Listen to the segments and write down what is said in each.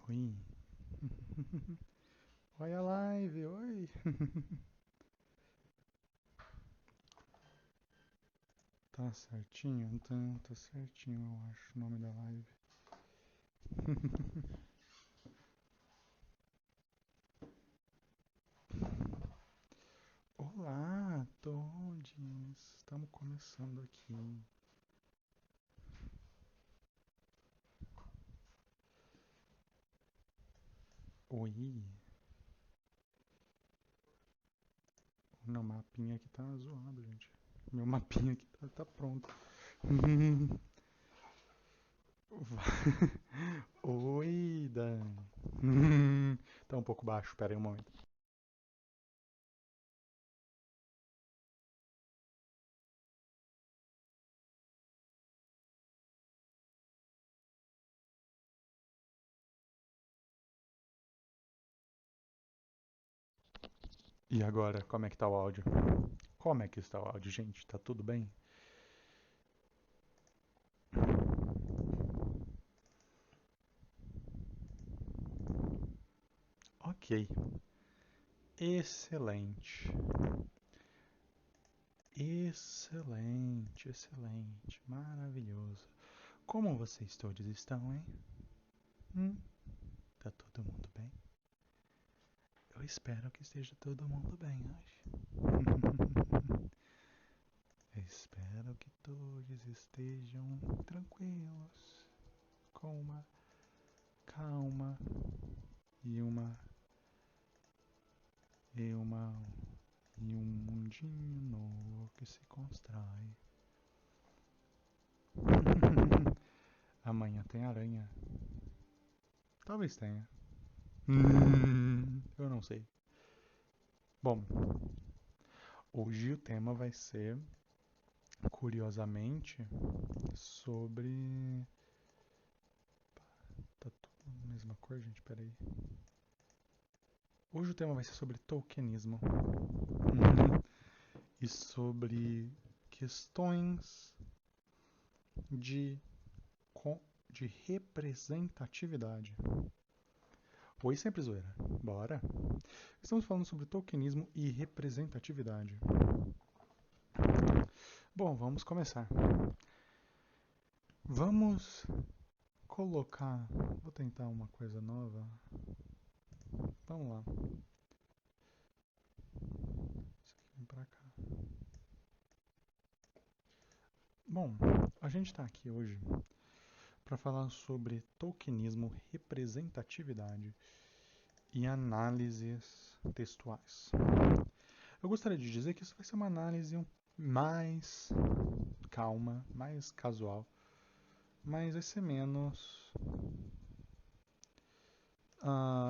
Oi. Oi a live, oi. Tá certinho? Então, tá certinho, eu acho, o nome da live. Olá, todos. Estamos começando aqui. Oi. O meu mapinha aqui tá zoado, gente. Meu mapinha aqui tá pronto. Oi, Dan. Tá um pouco baixo, pera aí um momento. E agora, como é que tá o áudio? Como é que está o áudio, gente? Tá tudo bem? Ok. Excelente. Excelente, excelente. Maravilhoso. Como vocês todos estão, hein? Tá todo mundo bem? Eu espero que esteja todo mundo bem hoje. Espero que todos estejam tranquilos, com uma calma e uma e uma e um mundinho novo que se constrói. Amanhã tem aranha. Talvez tenha. Eu não sei. Bom, hoje o tema vai ser, curiosamente, sobre. Tá tudo na mesma cor, gente? Peraí. Hoje o tema vai ser sobre tokenismo. E sobre questões de, de representatividade. Oi, sempre zoeira. Bora? Estamos falando sobre tokenismo e representatividade. Bom, vamos começar. Vamos colocar. Vou tentar uma coisa nova. Vamos lá. Isso aqui vem pra cá. Bom, a gente está aqui hoje para falar sobre tokenismo, representatividade e análises textuais. Eu gostaria de dizer que isso vai ser uma análise mais calma, mais casual, mas vai ser menos.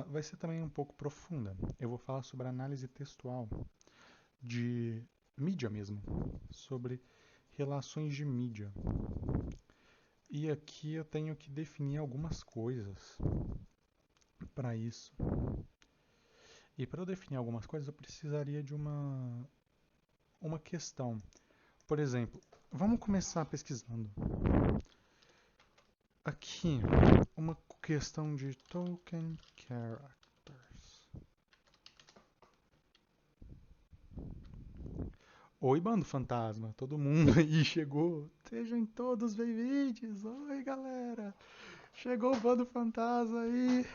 Vai ser também um pouco profunda. Eu vou falar sobre análise textual de mídia mesmo, sobre relações de mídia. E aqui eu tenho que definir algumas coisas para isso. E para eu definir algumas coisas eu precisaria de uma questão. Por exemplo, vamos começar pesquisando. Aqui, uma questão de token characters. Oi, bando fantasma, todo mundo aí chegou. Sejam todos bem-vindos. Oi, galera. Chegou o bando fantasma aí.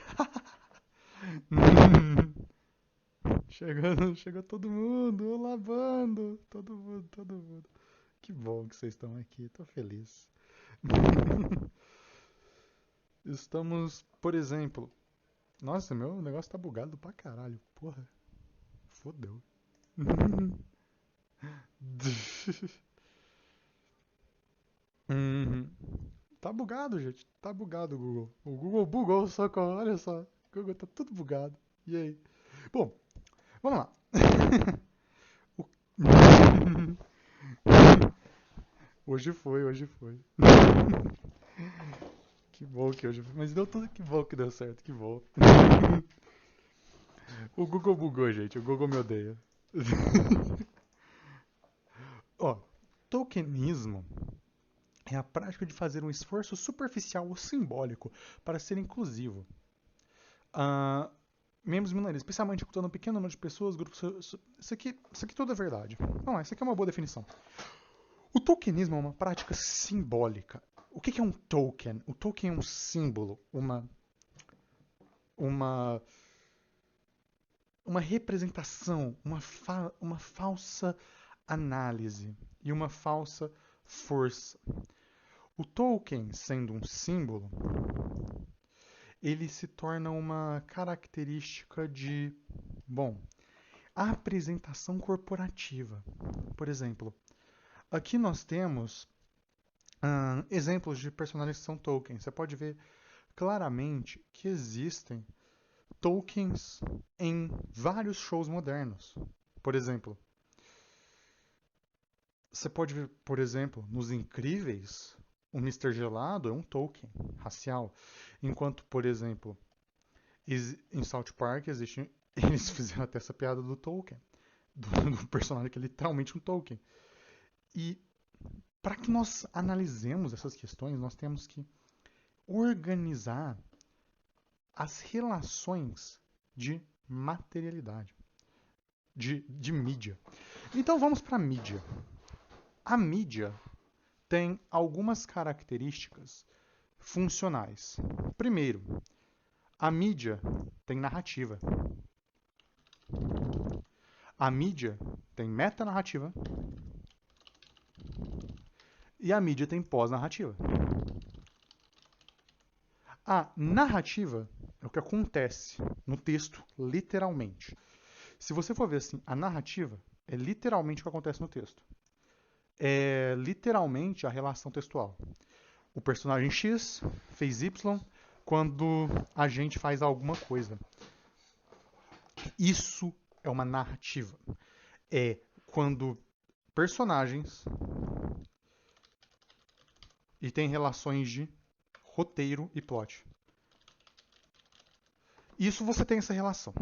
Chegou todo mundo. Olá, bando. Todo mundo, todo mundo. Que bom que vocês estão aqui, tô feliz. Estamos, por exemplo. Nossa, meu negócio tá bugado pra caralho. Porra, fodeu. Uhum. Tá bugado, gente. Tá bugado o Google. O Google bugou, socorro. Olha só. O Google tá tudo bugado. E aí? Bom, vamos lá. Hoje foi, hoje foi. Que bom que hoje foi. Mas deu tudo que bom que deu certo, que bom. O Google bugou, gente. O Google me odeia. Ó, tokenismo é a prática de fazer um esforço superficial ou simbólico para ser inclusivo. Ah, membros minorizados, especialmente ocultando um pequeno número de pessoas, grupos. Isso aqui tudo é verdade. Não, isso aqui é uma boa definição. O tokenismo é uma prática simbólica. O que é um token? O token é um símbolo, uma, uma representação, uma falsa análise e uma falsa força. O token, sendo um símbolo, ele se torna uma característica de, bom, apresentação corporativa. Por exemplo, aqui nós temos exemplos de personagens que são tokens. Você pode ver claramente que existem tokens em vários shows modernos. Por exemplo, você pode ver, por exemplo, nos Incríveis, o Mister Gelado é um token racial, enquanto, por exemplo, em South Park existe, eles fizeram até essa piada do token, do personagem que é literalmente um token. E para que nós analisemos essas questões, nós temos que organizar as relações de materialidade, de mídia. Então vamos para a mídia. A mídia tem algumas características funcionais. Primeiro, a mídia tem narrativa. A mídia tem metanarrativa e a mídia tem pós-narrativa. A narrativa é o que acontece no texto, literalmente. Se você for ver assim, a narrativa é literalmente o que acontece no texto. É literalmente a relação textual. O personagem X fez Y quando a gente faz alguma coisa. Isso é uma narrativa. É quando personagens e tem relações de roteiro e plot. Isso você tem essa relação.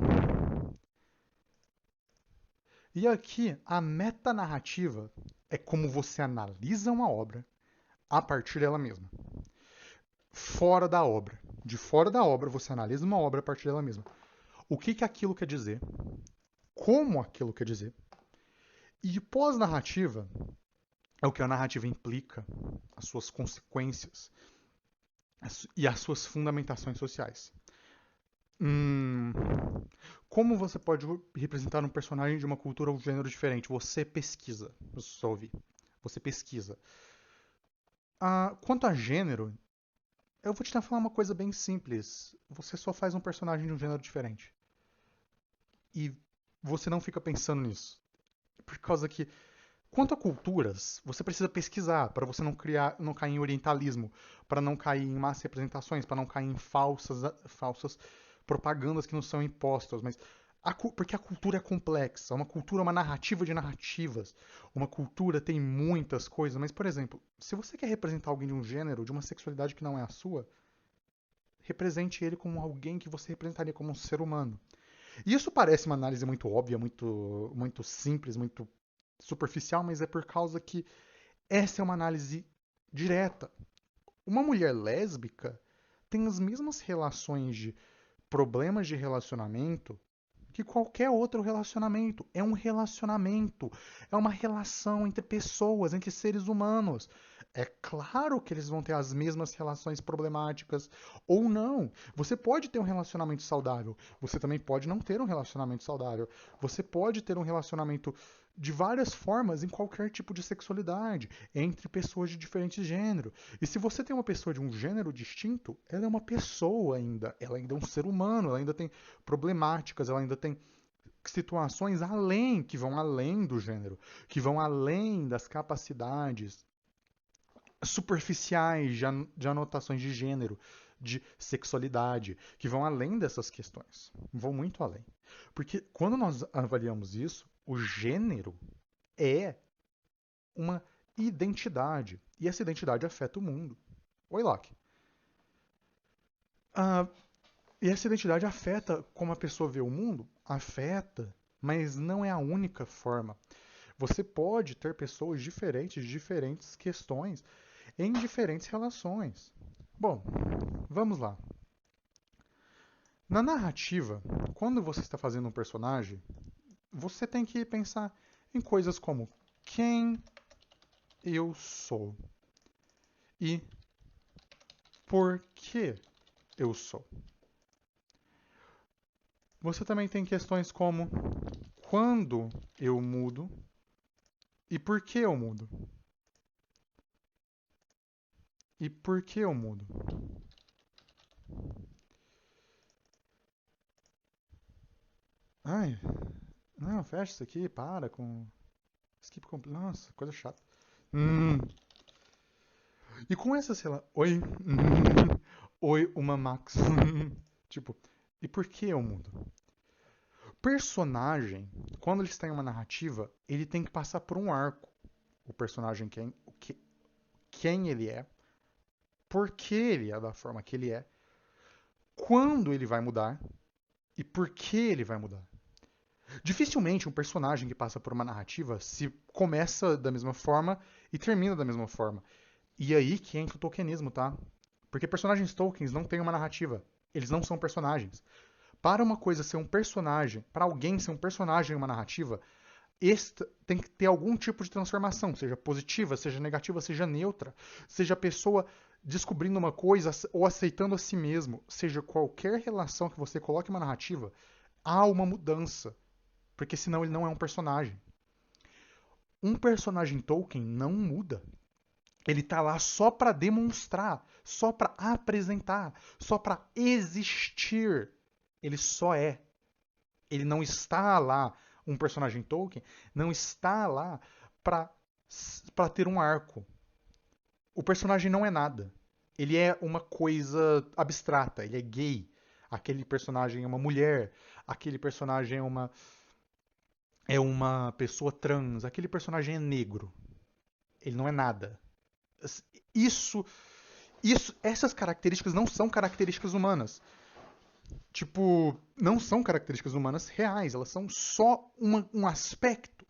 E aqui, a metanarrativa é como você analisa uma obra a partir dela mesma. Fora da obra. De fora da obra, você analisa uma obra a partir dela mesma. O que aquilo quer dizer? Como aquilo quer dizer? E pós-narrativa é o que a narrativa implica, as suas consequências e as suas fundamentações sociais. Como você pode representar um personagem de uma cultura ou gênero diferente? Você pesquisa. Só ouvir. Você pesquisa. Quanto a gênero, eu vou te tentar falar uma coisa bem simples. Você só faz um personagem de um gênero diferente. E você não fica pensando nisso. Por causa que, quanto a culturas, você precisa pesquisar para você não cair em orientalismo, para não cair em más representações, para não cair em falsas propagandas que não são impostas. Mas porque a cultura é complexa, uma cultura é uma narrativa de narrativas. Uma cultura tem muitas coisas, mas, por exemplo, se você quer representar alguém de um gênero, de uma sexualidade que não é a sua, represente ele como alguém que você representaria como um ser humano. E isso parece uma análise muito óbvia, muito simples, muito superficial, mas é por causa que essa é uma análise direta. Uma mulher lésbica tem as mesmas relações de problemas de relacionamento que qualquer outro relacionamento. É um relacionamento, é uma relação entre pessoas, entre seres humanos. É claro que eles vão ter as mesmas relações problemáticas ou não. Você pode ter um relacionamento saudável, você também pode não ter um relacionamento saudável. Você pode ter um relacionamento de várias formas em qualquer tipo de sexualidade, entre pessoas de diferentes gêneros. E se você tem uma pessoa de um gênero distinto, ela é uma pessoa ainda, ela ainda é um ser humano, ela ainda tem problemáticas, ela ainda tem situações além, que vão além do gênero, que vão além das capacidades superficiais de anotações de gênero, de sexualidade, que vão além dessas questões, vão muito além. Porque quando nós avaliamos isso, o gênero é uma identidade, e essa identidade afeta o mundo. Oi, Locke. E essa identidade afeta como a pessoa vê o mundo? Afeta, mas não é a única forma. Você pode ter pessoas diferentes de diferentes questões. em diferentes relações. Bom, vamos lá. Na narrativa, quando você está fazendo um personagem, você tem que pensar em coisas como quem eu sou e por que eu sou. Você também tem questões como quando eu mudo e por que eu mudo. E por que eu mudo? Ai, não, fecha isso aqui, para com. Skip complete. Nossa, coisa chata. E com essa, sei lá. Oi. Oi, uma Max. Tipo, e por que eu mudo? Personagem, quando ele está em uma narrativa, ele tem que passar por um arco. O personagem, quem ele é, por que ele é da forma que ele é, quando ele vai mudar e por que ele vai mudar. Dificilmente um personagem que passa por uma narrativa se começa da mesma forma e termina da mesma forma. E aí que entra o Tolkienismo, tá? Porque personagens Tolkien não têm uma narrativa. Eles não são personagens. Para uma coisa ser um personagem, para alguém ser um personagem em uma narrativa, tem que ter algum tipo de transformação, seja positiva, seja negativa, seja neutra, seja a pessoa descobrindo uma coisa ou aceitando a si mesmo, seja qualquer relação que você coloque em uma narrativa, há uma mudança, porque senão ele não é um personagem. Um personagem Tolkien não muda. Ele tá lá só para demonstrar, só para apresentar, só para existir. Ele só é. Ele não está lá, um personagem Tolkien, não está lá para ter um arco. O personagem não é nada. Ele é uma coisa abstrata, ele é gay. Aquele personagem é uma mulher, aquele personagem é uma pessoa trans, aquele personagem é negro. Ele não é nada. Isso, essas características não são características humanas. Tipo, não são características humanas reais, elas são só um aspecto.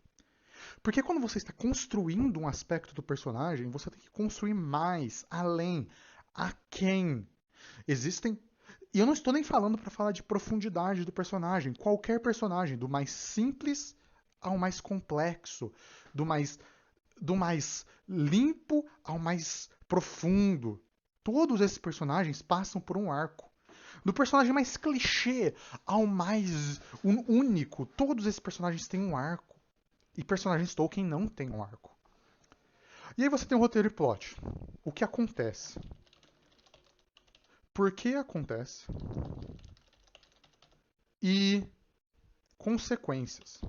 Porque quando você está construindo um aspecto do personagem, você tem que construir mais, além, a quem. Existem. E eu não estou nem falando para falar de profundidade do personagem. Qualquer personagem, do mais simples ao mais complexo, do mais, do mais limpo ao mais profundo. Todos esses personagens passam por um arco. Do personagem mais clichê ao mais único, todos esses personagens têm um arco. E personagens Tolkien não têm um arco. E aí você tem o roteiro e plot. O que acontece? Por que acontece? E consequências.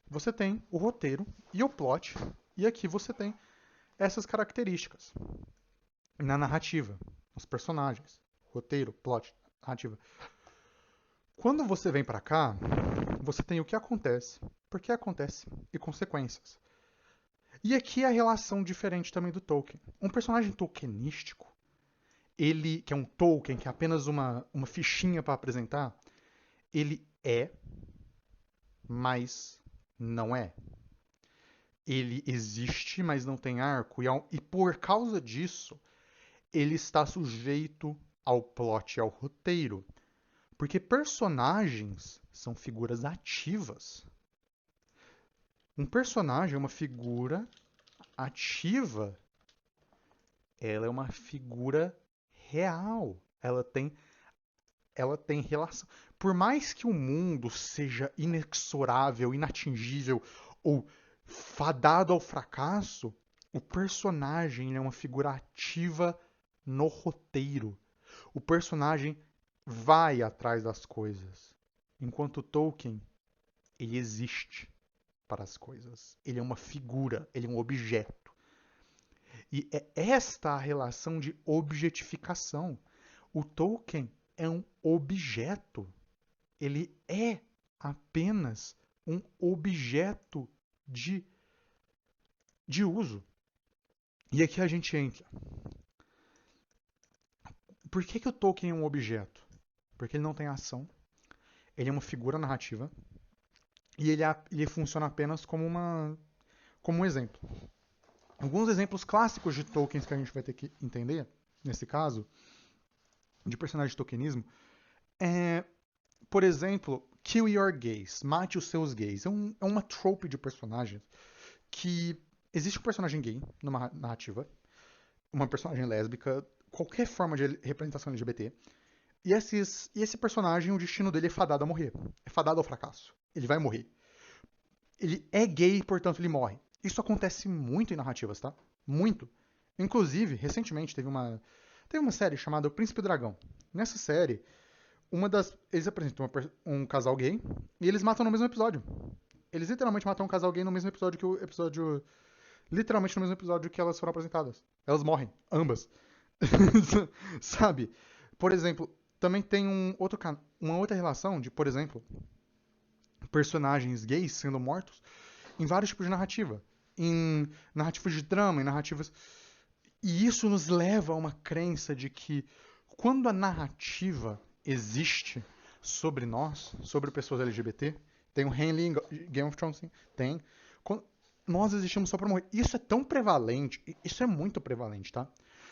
Você tem o roteiro e o plot, e aqui você tem essas características na narrativa, os personagens, roteiro, plot, narrativa. Quando você vem para cá, você tem o que acontece, por que acontece e consequências. E aqui é a relação diferente também do Tolkien. Um personagem tolkienístico, ele que é um Tolkien, que é apenas uma fichinha para apresentar, ele é, mas não é. Ele existe, mas não tem arco, e por causa disso, ele está sujeito ao plot e ao roteiro. Porque personagens são figuras ativas. Um personagem é uma figura ativa. Ela é uma figura real. Ela tem relação. Por mais que o mundo seja inexorável, inatingível ou fadado ao fracasso, o personagem é uma figura ativa no roteiro. O personagem vai atrás das coisas. Enquanto Tolkien, ele existe para as coisas. Ele é uma figura, ele é um objeto. E é esta a relação de objetificação. O Tolkien é um objeto. Ele é apenas um objeto de, de uso. E aqui a gente entra. Por que o Tolkien é um objeto? Porque ele não tem ação. Ele é uma figura narrativa. E ele funciona apenas como um exemplo. Alguns exemplos clássicos de tokens que a gente vai ter que entender, nesse caso, de personagem de tokenismo, é, por exemplo, kill your gays, mate os seus gays. É uma trope de personagens que existe um personagem gay numa narrativa, uma personagem lésbica, qualquer forma de representação LGBT, e esse personagem, o destino dele é fadado a morrer, é fadado ao fracasso. Ele vai morrer. Ele é gay, portanto ele morre. Isso acontece muito em narrativas, tá? Muito. Inclusive, recentemente teve uma série chamada O Príncipe Dragão. Nessa série, eles apresentam um casal gay e eles matam no mesmo episódio. Eles literalmente matam um casal gay no mesmo episódio que o episódio. Literalmente no mesmo episódio que elas foram apresentadas. Elas morrem, ambas. Sabe? Por exemplo, também tem uma outra relação de, por exemplo, personagens gays sendo mortos em vários tipos de narrativa. Em narrativas de drama, em narrativas. E isso nos leva a uma crença de que quando a narrativa existe sobre nós, sobre pessoas LGBT, tem o Henley em Game of Thrones, tem. Nós existimos só para morrer. Isso é tão prevalente, isso é muito prevalente, tá?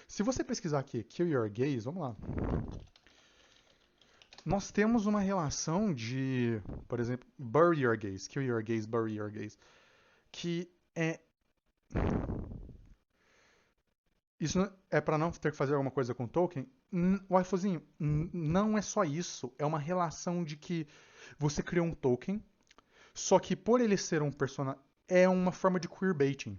Se você pesquisar aqui, Kill Your Gays, vamos lá. Nós temos uma relação de, por exemplo, Bury Your Gays, Kill Your Gays, Bury Your Gays, que é... Isso é para não ter que fazer alguma coisa com Tolkien? Waifuzinho, não é só isso. É uma relação de que você criou um Tolkien, só que por ele ser um personagem... É uma forma de queerbaiting.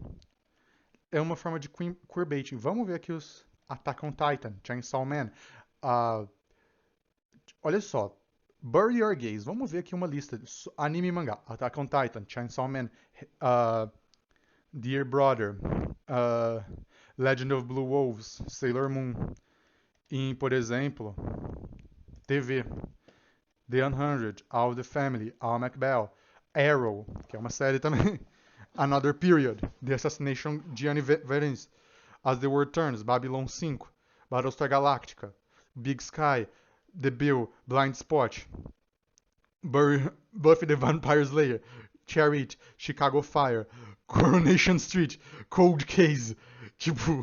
É uma forma de queerbaiting. Vamos ver aqui os Attack on Titan, Chainsaw Man. Olha só. Bury Your Gays. Vamos ver aqui uma lista. Anime e mangá. Attack on Titan, Chainsaw Man, Dear Brother, Legend of Blue Wolves, Sailor Moon. Em, por exemplo, TV. The 100, All of the Family, Al McBell, Arrow, que é uma série também. Another Period, The Assassination de Gianni Verens, As the World Turns, Babylon 5, Battlestar Galactica, Big Sky, The Bill, Blind Spot, Buffy the Vampire Slayer, Chariot, Chicago Fire, Coronation Street, Cold Case, tipo,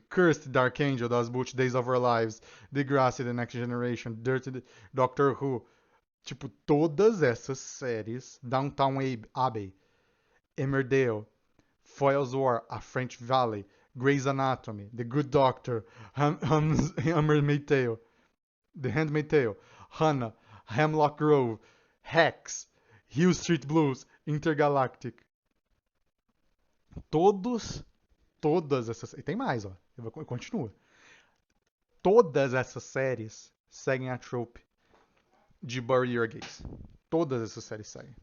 Cursed, Dark Angel, Das Boot, Days of Our Lives, Degrassi, The Next Generation, Dirty, Doctor Who, tipo, todas essas séries, Downtown Abbey, Emmerdale, Foyle's War, A French Valley, Grey's Anatomy, The Good Doctor, Handmaid's Tale, The Handmaid's Tale, Hannah, Hemlock Grove, Hacks, Hill Street Blues, Intergalactic. Todas essas... E tem mais, ó. Continua. Todas essas séries seguem a trope de Bury Your Gays. Todas essas séries seguem.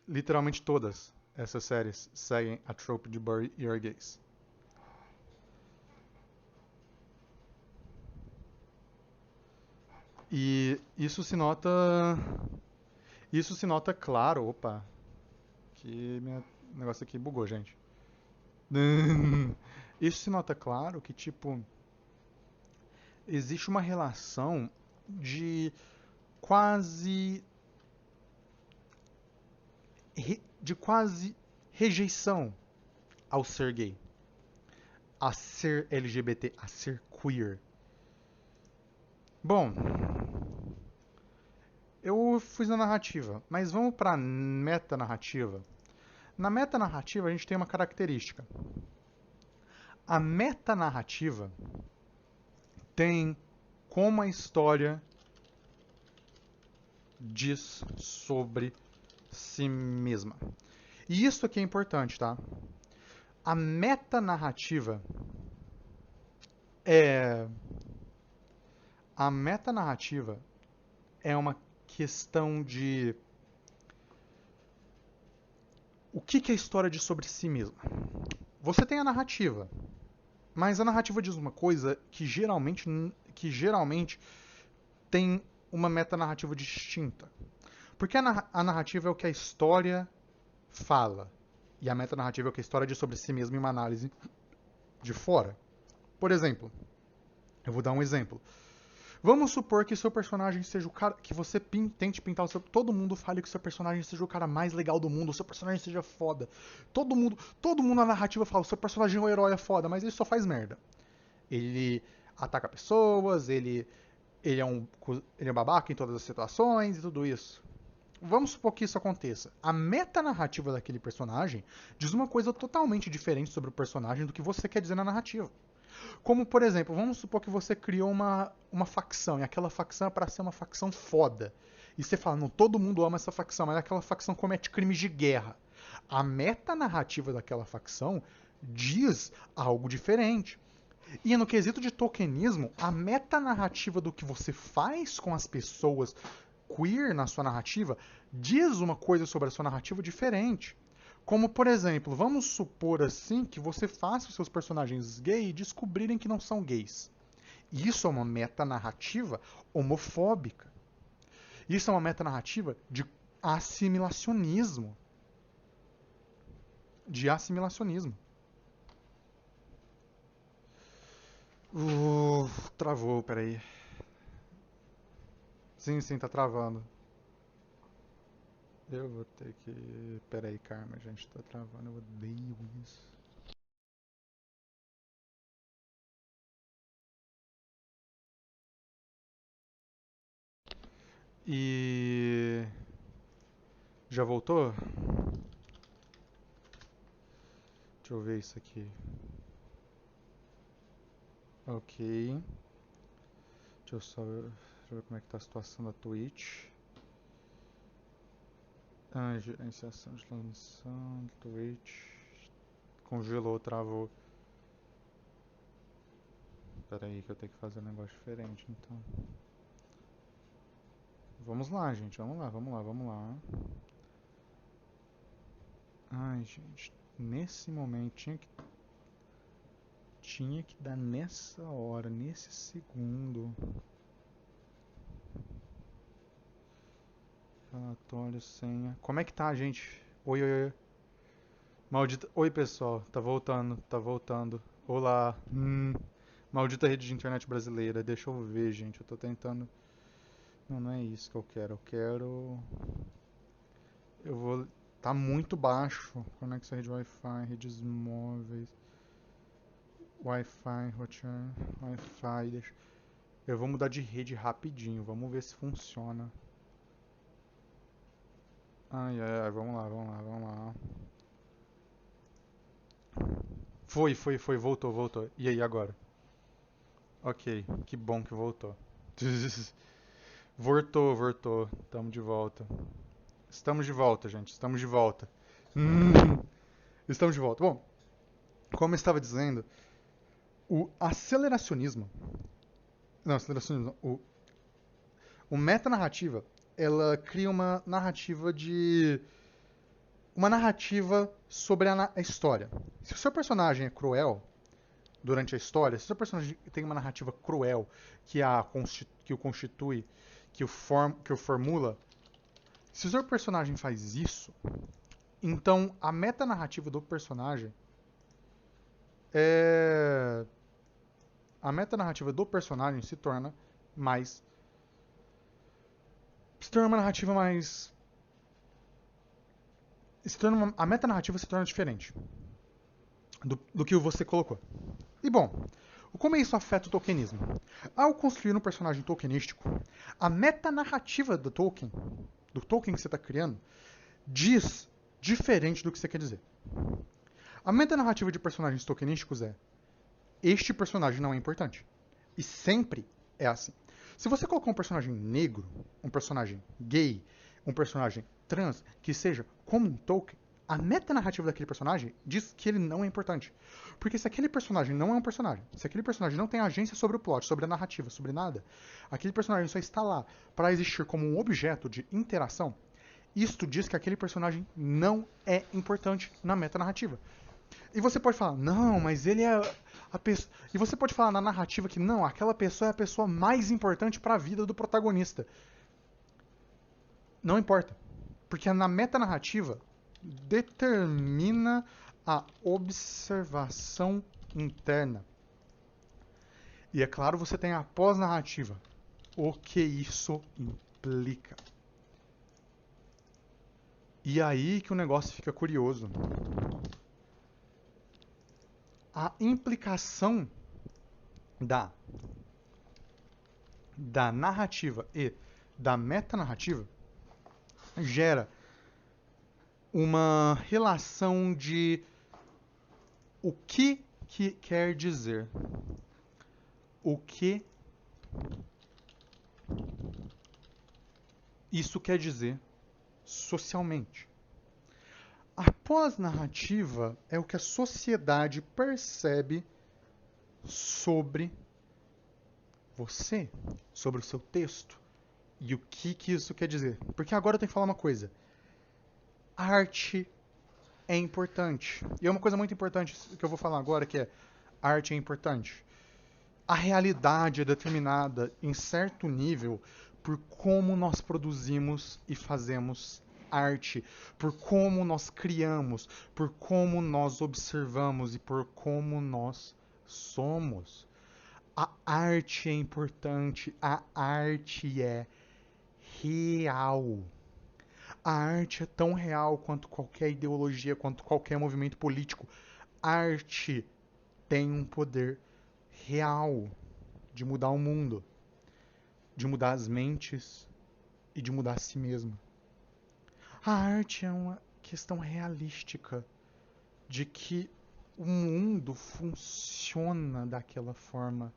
Literalmente todas essas séries seguem a trope de Bury Your Gays. E isso se nota claro. Opa, que meu negócio aqui bugou, gente. Isso se nota claro que, tipo, existe uma relação de quase rejeição ao ser gay, a ser LGBT, a ser queer. Bom, eu fui na narrativa, mas vamos para a metanarrativa. Na metanarrativa a gente tem uma característica. A metanarrativa tem como a história diz sobre si mesma. E isso aqui é importante, tá? A metanarrativa é... A metanarrativa é uma questão de... O que a história diz sobre si mesma? Você tem a narrativa, mas a narrativa diz uma coisa que geralmente tem uma metanarrativa distinta. Porque a narrativa é o que a história fala. E a metanarrativa é o que a história diz sobre si mesma em uma análise de fora. Por exemplo, eu vou dar um exemplo. Vamos supor que seu personagem seja o cara. Que você tente pintar o seu. Todo mundo fale que o seu personagem seja o cara mais legal do mundo, o seu personagem seja foda. Todo mundo na narrativa fala, o seu personagem é o herói é foda, mas ele só faz merda. Ele ataca pessoas, ele é um babaca em todas as situações e tudo isso. Vamos supor que isso aconteça. A metanarrativa daquele personagem diz uma coisa totalmente diferente sobre o personagem do que você quer dizer na narrativa. Como, por exemplo, vamos supor que você criou uma facção, e aquela facção é para ser uma facção foda. E você fala, não, todo mundo ama essa facção, mas aquela facção comete crimes de guerra. A metanarrativa daquela facção diz algo diferente. E no quesito de tokenismo, a metanarrativa do que você faz com as pessoas queer na sua narrativa diz uma coisa sobre a sua narrativa diferente. Como, por exemplo, vamos supor assim que você faça os seus personagens gays descobrirem que não são gays. Isso é uma metanarrativa homofóbica. Isso é uma metanarrativa de assimilacionismo. Travou, peraí. Sim, tá travando. Eu vou ter que... Peraí, Karma, gente, tá travando, eu odeio isso. E... Já voltou? Deixa eu ver isso aqui. Ok. Deixa eu só ver como é que tá a situação da Twitch. Gerenciação de transmissão, Twitch. Congelou, travou. Pera aí que eu tenho que fazer um negócio diferente, então. Vamos lá, gente. Vamos lá. Ai, gente. Nesse momento tinha que dar nessa hora, nesse segundo. Relatório, senha. Como é que tá, gente? Oi. Maldita. Oi, pessoal. Tá voltando. Olá. Maldita rede de internet brasileira. Deixa eu ver, gente. Eu tô tentando. Não é isso que eu quero. Eu vou. Tá muito baixo. Conexão rede Wi-Fi, redes móveis. Wi-Fi, rotear. Wi-Fi. Eu vou mudar de rede rapidinho. Vamos ver se funciona. Ai, vamos lá. Foi, voltou. E aí, agora? Ok, que bom que voltou. Voltou. Estamos de volta, gente. Estamos de volta. Estamos de volta. Bom, como eu estava dizendo, o aceleracionismo. Não, aceleracionismo. O metanarrativa, ela cria uma narrativa sobre a história. Se o seu personagem é cruel durante a história, se o seu personagem tem uma narrativa cruel que o constitui, que o formula, se o seu personagem faz isso, então a metanarrativa do personagem se torna uma narrativa mais... a metanarrativa se torna diferente do que você colocou. E bom, como isso afeta o tokenismo? Ao construir um personagem tokenístico, a metanarrativa do token que você está criando, diz diferente do que você quer dizer. A metanarrativa de personagens tokenísticos é: este personagem não é importante. E sempre é assim. Se você colocar um personagem negro, um personagem gay, um personagem trans, que seja como um token, a metanarrativa daquele personagem diz que ele não é importante. Porque se aquele personagem não é um personagem, se aquele personagem não tem agência sobre o plot, sobre a narrativa, sobre nada, aquele personagem só está lá para existir como um objeto de interação, isto diz que aquele personagem não é importante na metanarrativa. E você pode falar, não, mas ele é a pessoa... E você pode falar na narrativa que não, aquela pessoa é a pessoa mais importante para a vida do protagonista. Não importa. Porque na metanarrativa determina a observação interna. E é claro, você tem a pós-narrativa. o que isso implica. E aí que o negócio fica curioso. A implicação da narrativa e da metanarrativa gera uma relação de o que quer dizer, o que isso quer dizer socialmente. A pós-narrativa é o que a sociedade percebe sobre você, sobre o seu texto. E o que isso quer dizer? Porque agora eu tenho que falar uma coisa. A arte é importante. E é uma coisa muito importante que eu vou falar agora, que é a arte é importante. A realidade é determinada em certo nível por como nós produzimos e fazemos arte, por como nós criamos, por como nós observamos e por como nós somos. A arte é importante, a arte é real. A arte é tão real quanto qualquer ideologia, quanto qualquer movimento político. A arte tem um poder real de mudar o mundo, de mudar as mentes e de mudar a si mesma. A arte é uma questão realística de que o mundo funciona daquela forma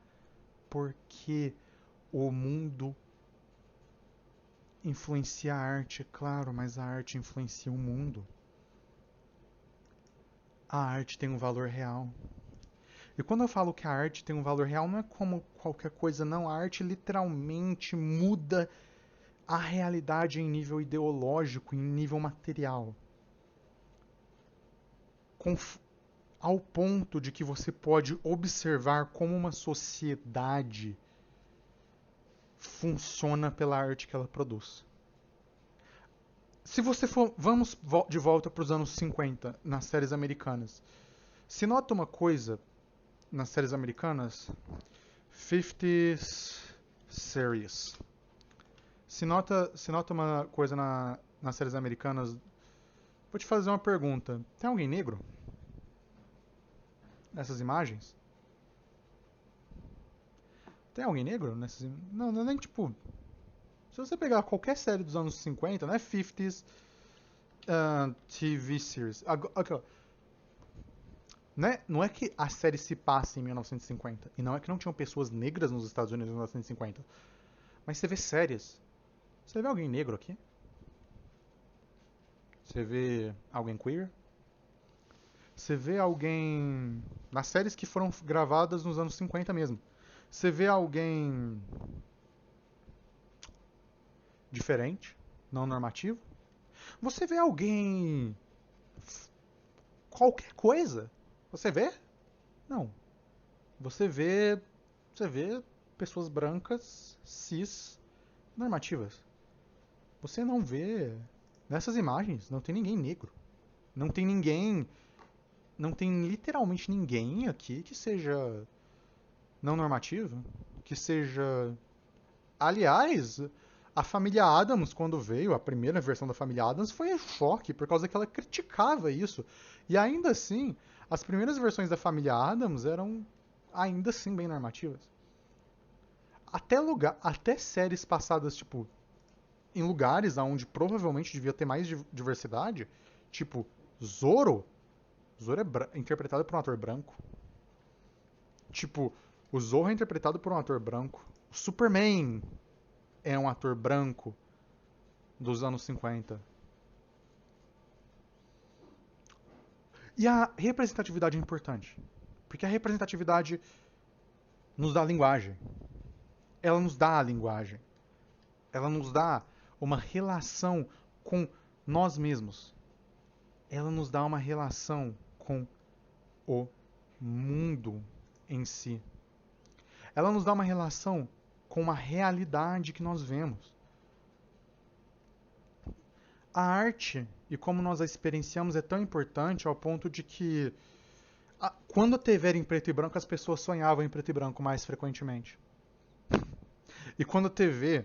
porque o mundo influencia a arte, é claro, mas a arte influencia o mundo. A arte tem um valor real. E quando eu falo que a arte tem um valor real, não é como qualquer coisa, não. A arte literalmente muda a realidade em nível ideológico, em nível material. Ao ponto de que você pode observar como uma sociedade funciona pela arte que ela produz. Se você for, vamos de volta para os anos 50, nas séries americanas. Se nota uma coisa nas séries americanas, 50s series. Se nota uma coisa nas séries americanas, vou te fazer uma pergunta. Tem alguém negro nessas imagens? Tem alguém negro nessas imagens? Não, não é nem tipo... Se você pegar qualquer série dos anos 50, não é 50s TV series. Okay. Não é que a série se passa em 1950. E não é que não tinham pessoas negras nos Estados Unidos em 1950. Mas você vê séries. Você vê alguém negro aqui? Você vê alguém queer? Você vê alguém... Nas séries que foram gravadas nos anos 50 mesmo. Você vê alguém... diferente? Não normativo? Você vê alguém... qualquer coisa? Você vê? Não. Você vê pessoas brancas, cis, normativas. Você não vê... Nessas imagens, não tem ninguém negro. Não tem ninguém... Não tem literalmente ninguém aqui que seja não normativo. Que seja... Aliás, a família Addams, quando veio, a primeira versão da família Addams, foi um choque, por causa que ela criticava isso. E ainda assim, as primeiras versões da família Addams eram ainda assim bem normativas. Até séries passadas, tipo, em lugares onde provavelmente devia ter mais diversidade, tipo, Zorro é interpretado por um ator branco. Tipo, o Zorro é interpretado por um ator branco. O Superman é um ator branco dos anos 50. E a representatividade é importante. Porque a representatividade nos dá linguagem. Ela nos dá a linguagem. Ela nos dá uma relação com nós mesmos. Ela nos dá uma relação com o mundo em si. Ela nos dá uma relação com uma realidade que nós vemos. A arte e como nós a experienciamos é tão importante ao ponto de que quando a TV era em preto e branco, as pessoas sonhavam em preto e branco mais frequentemente. E quando a TV,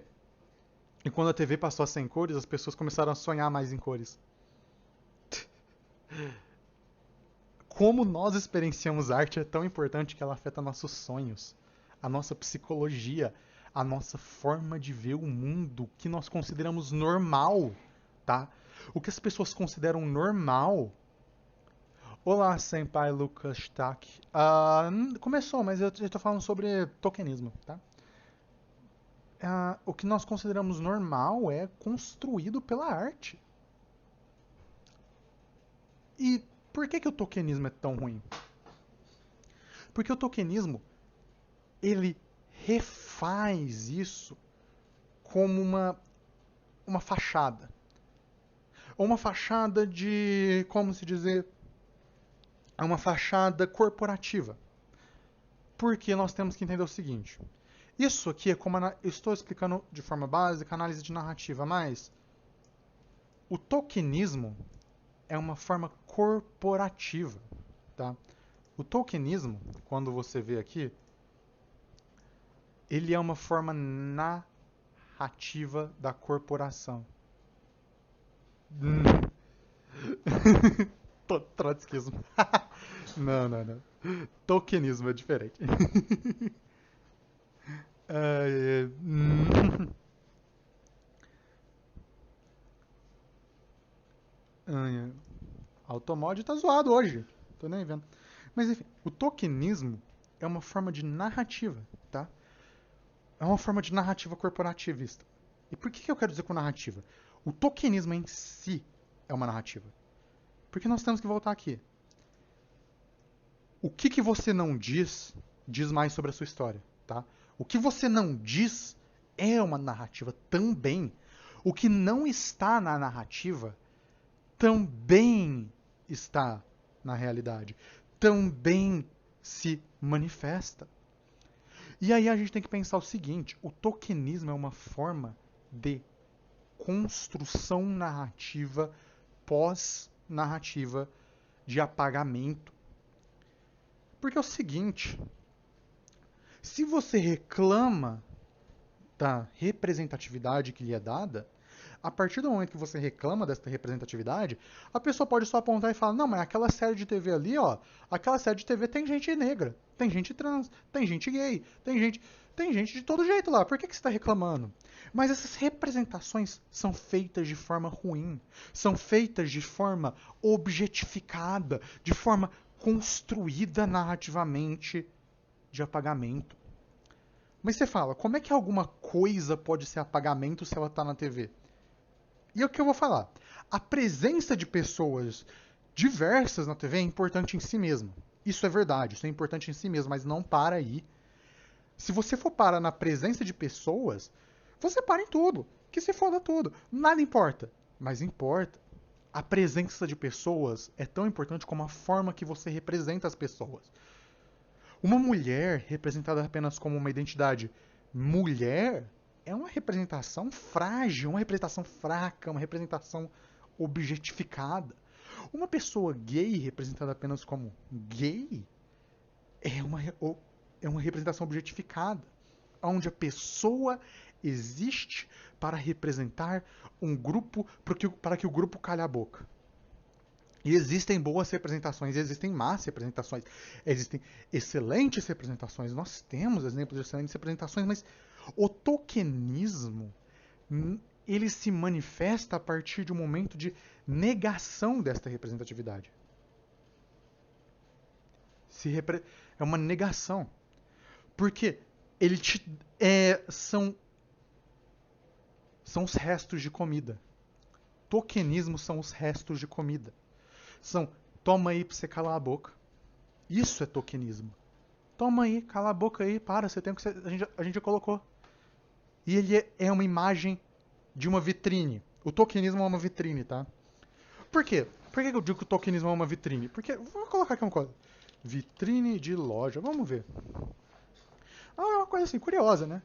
e quando a TV passou a ser em cores, as pessoas começaram a sonhar mais em cores. Como nós experienciamos arte é tão importante que ela afeta nossos sonhos, a nossa psicologia, a nossa forma de ver o mundo que nós consideramos normal, tá? O que as pessoas consideram normal. Olá, Senpai Lucas Tak. Começou, mas eu estou falando sobre tokenismo, tá? O que nós consideramos normal é construído pela arte. E por que o tokenismo é tão ruim? Porque o tokenismo, ele refaz isso como uma fachada. Ou uma fachada de, como se dizer, é uma fachada corporativa. Porque nós temos que entender o seguinte. Isso aqui é como eu estou explicando de forma básica, análise de narrativa, mas o tokenismo é uma forma corporativa, tá? O tokenismo, quando você vê aqui, ele é uma forma narrativa da corporação. Trotskismo. Não. Tokenismo é diferente. Automod tá zoado hoje. Tô nem vendo. Mas enfim, o tokenismo é uma forma de narrativa, tá? É uma forma de narrativa corporativista. E por que eu quero dizer com narrativa? O tokenismo em si é uma narrativa. Porque nós temos que voltar aqui. O que você não diz, diz mais sobre a sua história, tá? O que você não diz é uma narrativa também. O que não está na narrativa também está na realidade. Também se manifesta. E aí a gente tem que pensar o seguinte: o tokenismo é uma forma de construção narrativa pós-narrativa de apagamento. Porque é o seguinte, se você reclama da representatividade que lhe é dada, a partir do momento que você reclama dessa representatividade, a pessoa pode só apontar e falar: não, mas aquela série de TV ali, ó, aquela série de TV tem gente negra, tem gente trans, tem gente gay, tem gente de todo jeito lá. Por que você está reclamando? Mas essas representações são feitas de forma ruim, são feitas de forma objetificada, de forma construída narrativamente de apagamento. Mas você fala, como é que alguma coisa pode ser apagamento se ela está na TV? E é o que eu vou falar. A presença de pessoas diversas na TV é importante em si mesma. Isso é verdade, isso é importante em si mesmo, mas não para aí. Se você for parar na presença de pessoas, você para em tudo. Que se foda tudo. Nada importa. Mas importa. A presença de pessoas é tão importante como a forma que você representa as pessoas. Uma mulher representada apenas como uma identidade mulher é uma representação frágil, uma representação fraca, uma representação objetificada. Uma pessoa gay representada apenas como gay é uma representação objetificada, onde a pessoa existe para representar um grupo para que o grupo calhe a boca. E existem boas representações, existem más representações, existem excelentes representações. Nós temos exemplos de excelentes representações, mas o tokenismo, ele se manifesta a partir de um momento de negação desta representatividade. É uma negação. Porque são os restos de comida. Tokenismo são os restos de comida. Toma aí pra você calar a boca. Isso é tokenismo. Toma aí, cala a boca aí, para, você tem que a gente já colocou. E ele é uma imagem de uma vitrine. O tokenismo é uma vitrine, tá? Por quê? Por que eu digo que o tokenismo é uma vitrine? Porque, vou colocar aqui uma coisa. Vitrine de loja, vamos ver. É uma coisa assim, curiosa, né?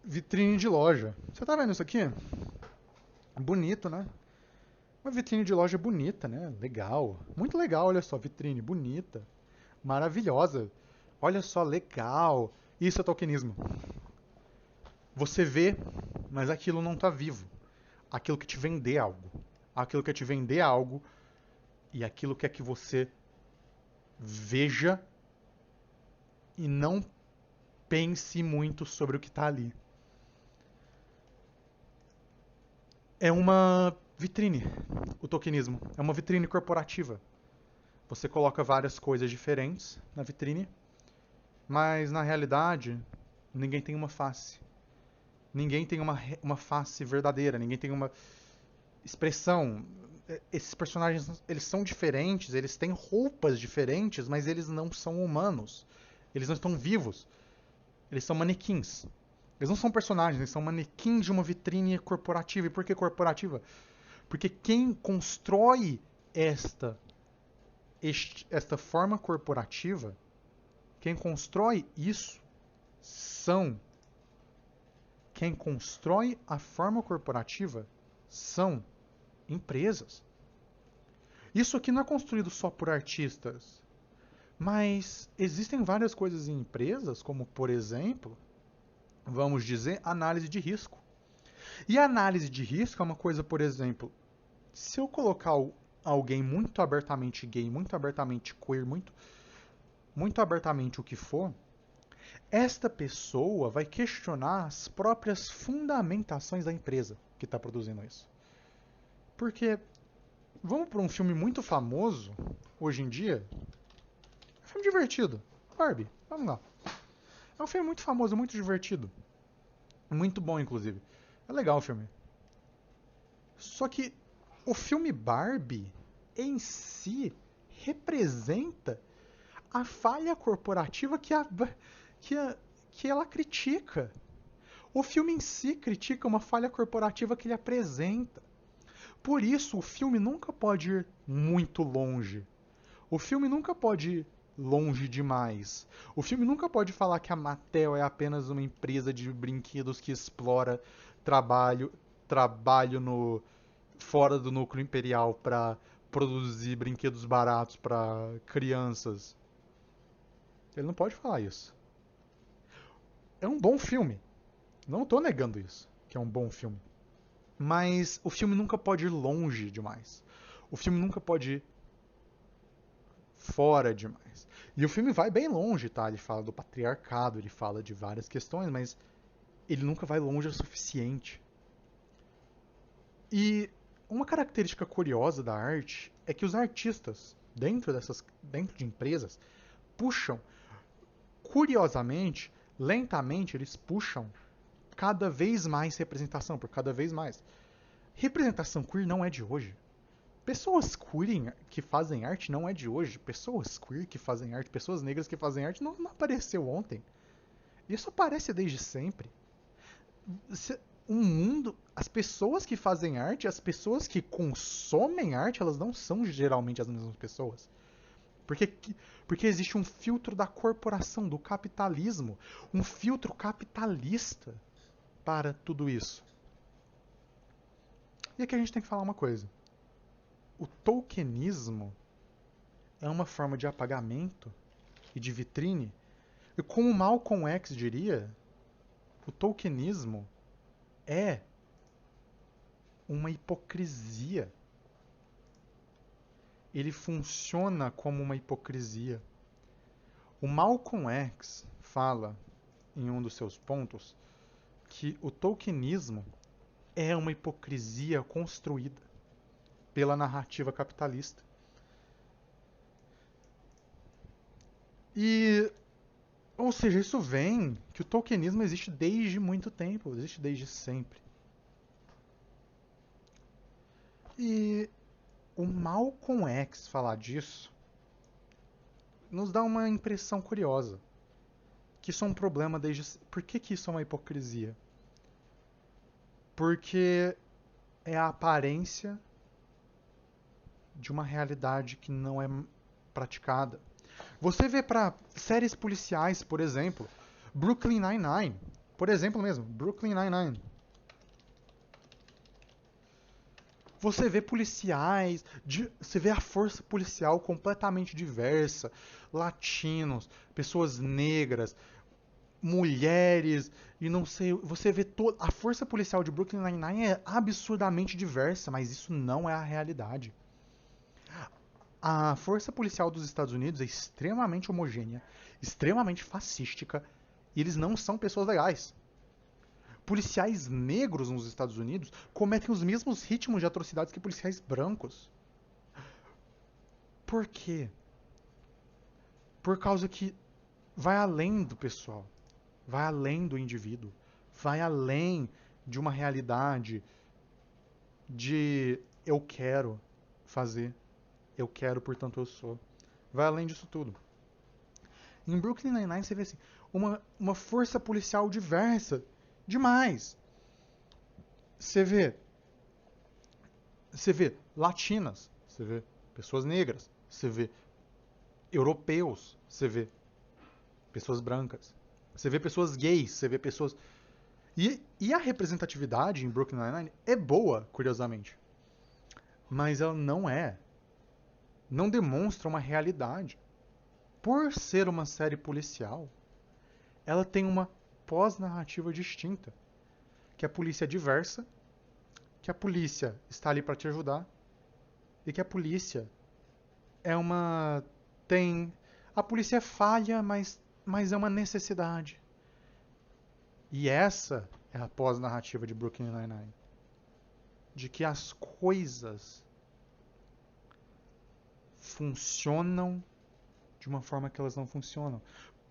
Vitrine de loja. Você tá vendo isso aqui? Bonito, né? Uma vitrine de loja bonita, né? Legal. Muito legal, olha só, vitrine bonita. Maravilhosa. Olha só, legal. Isso é tokenismo. Você vê, mas aquilo não está vivo. Aquilo que te vender algo. Aquilo que te vender algo e aquilo que é que você veja e não pense muito sobre o que está ali. É uma vitrine, o tokenismo. É uma vitrine corporativa. Você coloca várias coisas diferentes na vitrine, mas na realidade ninguém tem uma face. Ninguém tem uma face verdadeira, ninguém tem uma expressão. Esses personagens, eles são diferentes, eles têm roupas diferentes, mas eles não são humanos. Eles não estão vivos. Eles são manequins. Eles não são personagens, eles são manequins de uma vitrine corporativa. E por que corporativa? Porque quem constrói esta forma corporativa, quem constrói isso são. Quem constrói a forma corporativa são empresas. Isso aqui não é construído só por artistas, mas existem várias coisas em empresas, como por exemplo, vamos dizer, análise de risco. E a análise de risco é uma coisa, por exemplo, se eu colocar alguém muito abertamente gay, muito abertamente queer, muito abertamente o que for, esta pessoa vai questionar as próprias fundamentações da empresa que está produzindo isso. Porque, vamos para um filme muito famoso, hoje em dia, é um filme divertido, Barbie, vamos lá. É um filme muito famoso, muito divertido. Muito bom, inclusive. É legal o filme. Só que o filme Barbie, em si, representa a falha corporativa que ela critica. O filme em si critica uma falha corporativa que ele apresenta. Por isso, o filme nunca pode ir muito longe. O filme nunca pode ir longe demais. O filme nunca pode falar que a Mattel é apenas uma empresa de brinquedos que explora trabalho fora do núcleo imperial para produzir brinquedos baratos para crianças. Ele não pode falar isso. É um bom filme. Não estou negando isso, que é um bom filme. Mas o filme nunca pode ir longe demais. O filme nunca pode ir fora demais. E o filme vai bem longe, tá? Ele fala do patriarcado, ele fala de várias questões, mas ele nunca vai longe o suficiente. E uma característica curiosa da arte é que os artistas, dentro de empresas, puxam, curiosamente, lentamente, eles puxam cada vez mais representação, por cada vez mais. Representação queer não é de hoje. Pessoas queer que fazem arte não é de hoje. Pessoas queer que fazem arte, pessoas negras que fazem arte não apareceu ontem. Isso aparece desde sempre. As pessoas que fazem arte, as pessoas que consomem arte, elas não são geralmente as mesmas pessoas. Porque existe um filtro da corporação, do capitalismo, um filtro capitalista para tudo isso. E aqui a gente tem que falar uma coisa. O tokenismo é uma forma de apagamento e de vitrine. E como Malcolm X diria, o tokenismo é uma hipocrisia. Ele funciona como uma hipocrisia. O Malcolm X fala, em um dos seus pontos, que o tokenismo é uma hipocrisia construída pela narrativa capitalista. Ou seja, isso vem que o tokenismo existe desde muito tempo, existe desde sempre. E o Malcolm X falar disso nos dá uma impressão curiosa. Que isso é um problema desde... Por que isso é uma hipocrisia? Porque é a aparência de uma realidade que não é praticada. Você vê para séries policiais, por exemplo, Brooklyn Nine-Nine, por exemplo mesmo, Brooklyn Nine-Nine. Você vê policiais, você vê a força policial completamente diversa, latinos, pessoas negras, mulheres e não sei, você vê toda a força policial de Brooklyn Nine-Nine é absurdamente diversa, mas isso não é a realidade. A força policial dos Estados Unidos é extremamente homogênea, extremamente fascística, e eles não são pessoas legais. Policiais negros nos Estados Unidos cometem os mesmos ritmos de atrocidades que policiais brancos. Por quê? Por causa que vai além do pessoal, vai além do indivíduo, vai além de uma realidade de eu quero fazer, eu quero, portanto eu sou. Vai além disso tudo. Em Brooklyn Nine-Nine você vê assim, uma força policial diversa demais. Você vê latinas, você vê pessoas negras, você vê europeus, você vê pessoas brancas, você vê pessoas gays, você vê pessoas... E a representatividade em Brooklyn Nine-Nine é boa, curiosamente. Mas ela não demonstra uma realidade. Por ser uma série policial, ela tem uma pós-narrativa distinta. Que a polícia é diversa, que a polícia está ali para te ajudar, e que a polícia é uma... tem... A polícia é falha, mas é uma necessidade. E essa é a pós-narrativa de Brooklyn Nine-Nine. De que as coisas funcionam de uma forma que elas não funcionam.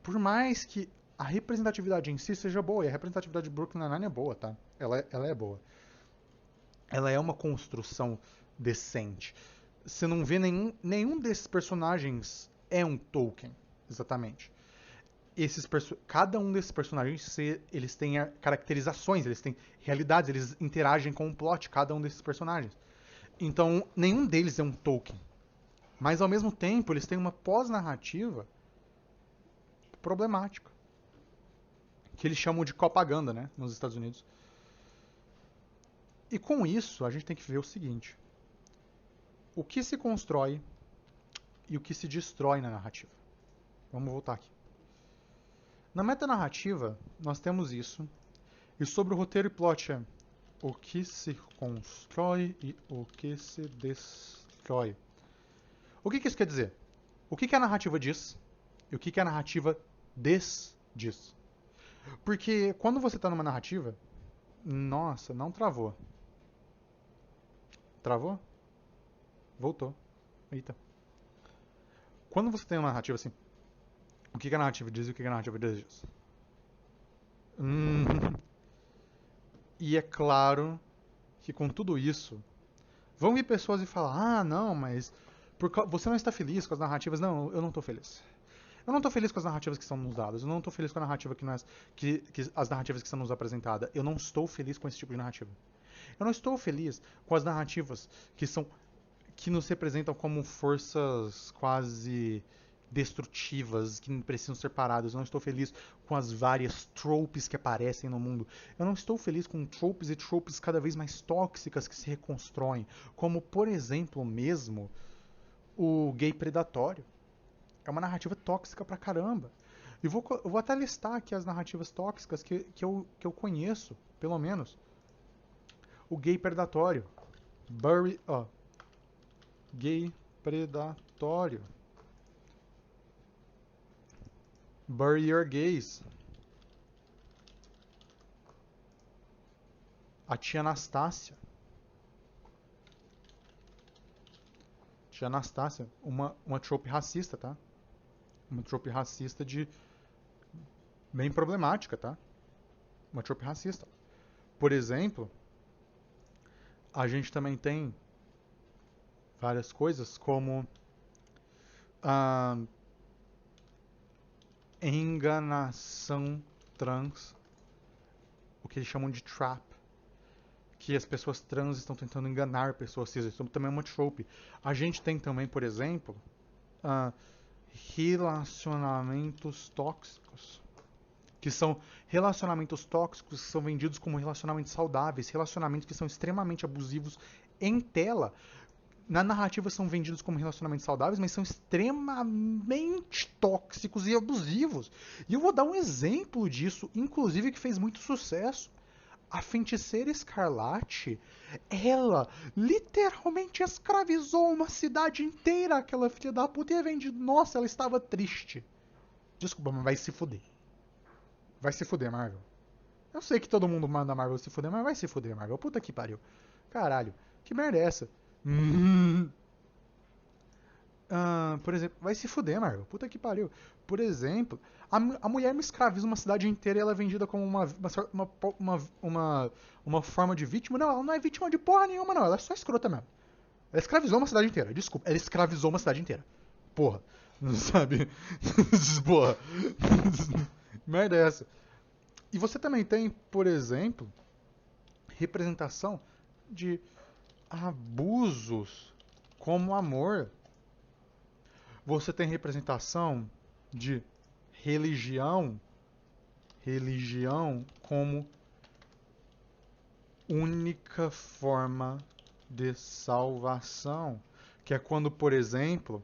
Por mais que a representatividade em si seja boa, e a representatividade de Brooklyn Nine-Nine é boa, tá? Ela é boa. Ela é uma construção decente. Você não vê nenhum desses personagens é um Tolkien, exatamente. Cada um desses personagens, eles têm caracterizações, eles têm realidades, eles interagem com o plot, cada um desses personagens. Então, nenhum deles é um Tolkien. Mas, ao mesmo tempo, eles têm uma pós-narrativa problemática. Que eles chamam de propaganda, né, nos Estados Unidos. E com isso, a gente tem que ver o seguinte. O que se constrói e o que se destrói na narrativa. Vamos voltar aqui. Na metanarrativa, nós temos isso. E sobre o roteiro e plot é o que se constrói e o que se destrói. O que isso quer dizer? O que a narrativa diz e o que a narrativa desdiz. Porque quando você está numa narrativa... Nossa, não travou. Travou? Voltou. Eita. Quando você tem uma narrativa assim... O que a narrativa diz e o que a narrativa desdiz. E é claro que com tudo isso, vão vir pessoas e falar, não, mas você não está feliz com as narrativas. Não, eu não estou feliz. Eu não estou feliz com as narrativas que são nos dadas. Eu não estou feliz com a narrativa as narrativas que são nos apresentadas. Eu não estou feliz com esse tipo de narrativa. Eu não estou feliz com as narrativas que nos representam como forças quase destrutivas, que precisam ser paradas. Eu não estou feliz com as várias tropes que aparecem no mundo. Eu não estou feliz com tropes e tropes cada vez mais tóxicas que se reconstroem. Como, por exemplo, mesmo o gay predatório. É uma narrativa tóxica pra caramba. E eu vou até listar aqui as narrativas tóxicas que eu conheço, pelo menos. O gay predatório. Gay predatório. Bury Your Gays. A tia Anastácia. Tia Anastácia, uma trope racista, tá? Uma trope racista bem problemática, tá? Uma trope racista. Por exemplo, a gente também tem várias coisas como enganação trans, o que eles chamam de trap, que as pessoas trans estão tentando enganar pessoas cis. Isso também é uma trope. A gente tem também, por exemplo, relacionamentos tóxicos, que são relacionamentos tóxicos que são vendidos como relacionamentos saudáveis, relacionamentos que são extremamente abusivos em tela. na narrativa são vendidos como relacionamentos saudáveis, mas são extremamente tóxicos e abusivos. E eu vou dar um exemplo disso, inclusive que fez muito sucesso. A Feiticeira Escarlate, ela literalmente escravizou uma cidade inteira, aquela filha da puta, e é vendido. Nossa, ela estava triste. Desculpa, mas vai se fuder. Vai se fuder, Marvel. Eu sei que todo mundo manda a Marvel se fuder, mas vai se fuder, Marvel. Puta que pariu. Caralho, que merda é essa? Por exemplo, vai se fuder, Marvel. Puta que pariu. Por exemplo, a mulher me escraviza uma cidade inteira e ela é vendida como uma forma de vítima. Não, ela não é vítima de porra nenhuma, não. Ela é só escrota mesmo. Ela escravizou uma cidade inteira. Desculpa, ela escravizou uma cidade inteira. Porra. Não sabe? Porra. Merda é essa. E você também tem, por exemplo, representação de abusos como amor. Você tem representação de religião, religião como única forma de salvação, que é quando, por exemplo,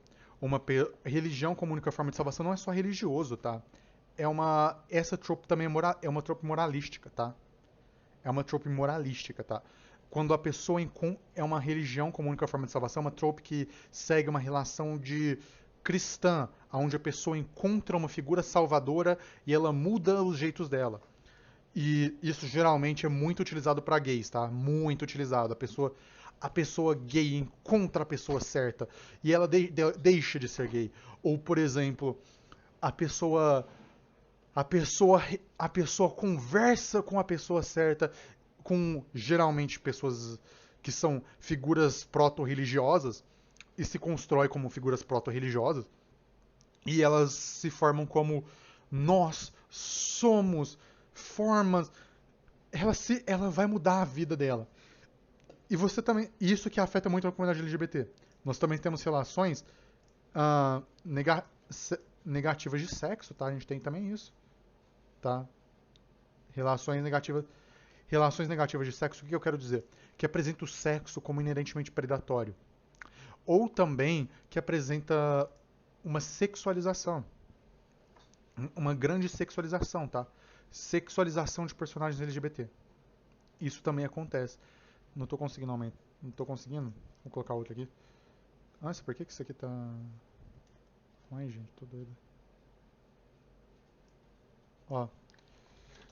religião como única forma de salvação não é só religioso, tá? Essa trope também é uma trope moralística, tá? É uma trope moralística, tá? Quando a pessoa é uma religião como única forma de salvação, é uma trope que segue uma relação de cristã, onde a pessoa encontra uma figura salvadora e ela muda os jeitos dela. E isso geralmente é muito utilizado para gays, tá? Muito utilizado. A pessoa gay encontra a pessoa certa e ela deixa de ser gay. Ou, por exemplo, a pessoa a pessoa a pessoa conversa com a pessoa certa, com geralmente pessoas que são figuras proto-religiosas e se constrói como figuras proto-religiosas e elas se formam como nós somos formas. Ela vai mudar a vida dela. E você também. Isso que afeta muito a comunidade LGBT. Nós também temos relações ah, nega, negativas de sexo, tá? A gente tem também isso, tá? Relações negativas. Relações negativas de sexo, o que eu quero dizer? Que apresenta o sexo como inerentemente predatório. Ou também que apresenta uma sexualização. Uma grande sexualização, tá? Sexualização de personagens LGBT. Isso também acontece. Não tô conseguindo aumentar. Não tô conseguindo. Vou colocar outro aqui. Nossa, por que isso aqui tá. Ai, gente, tô doido. Ó.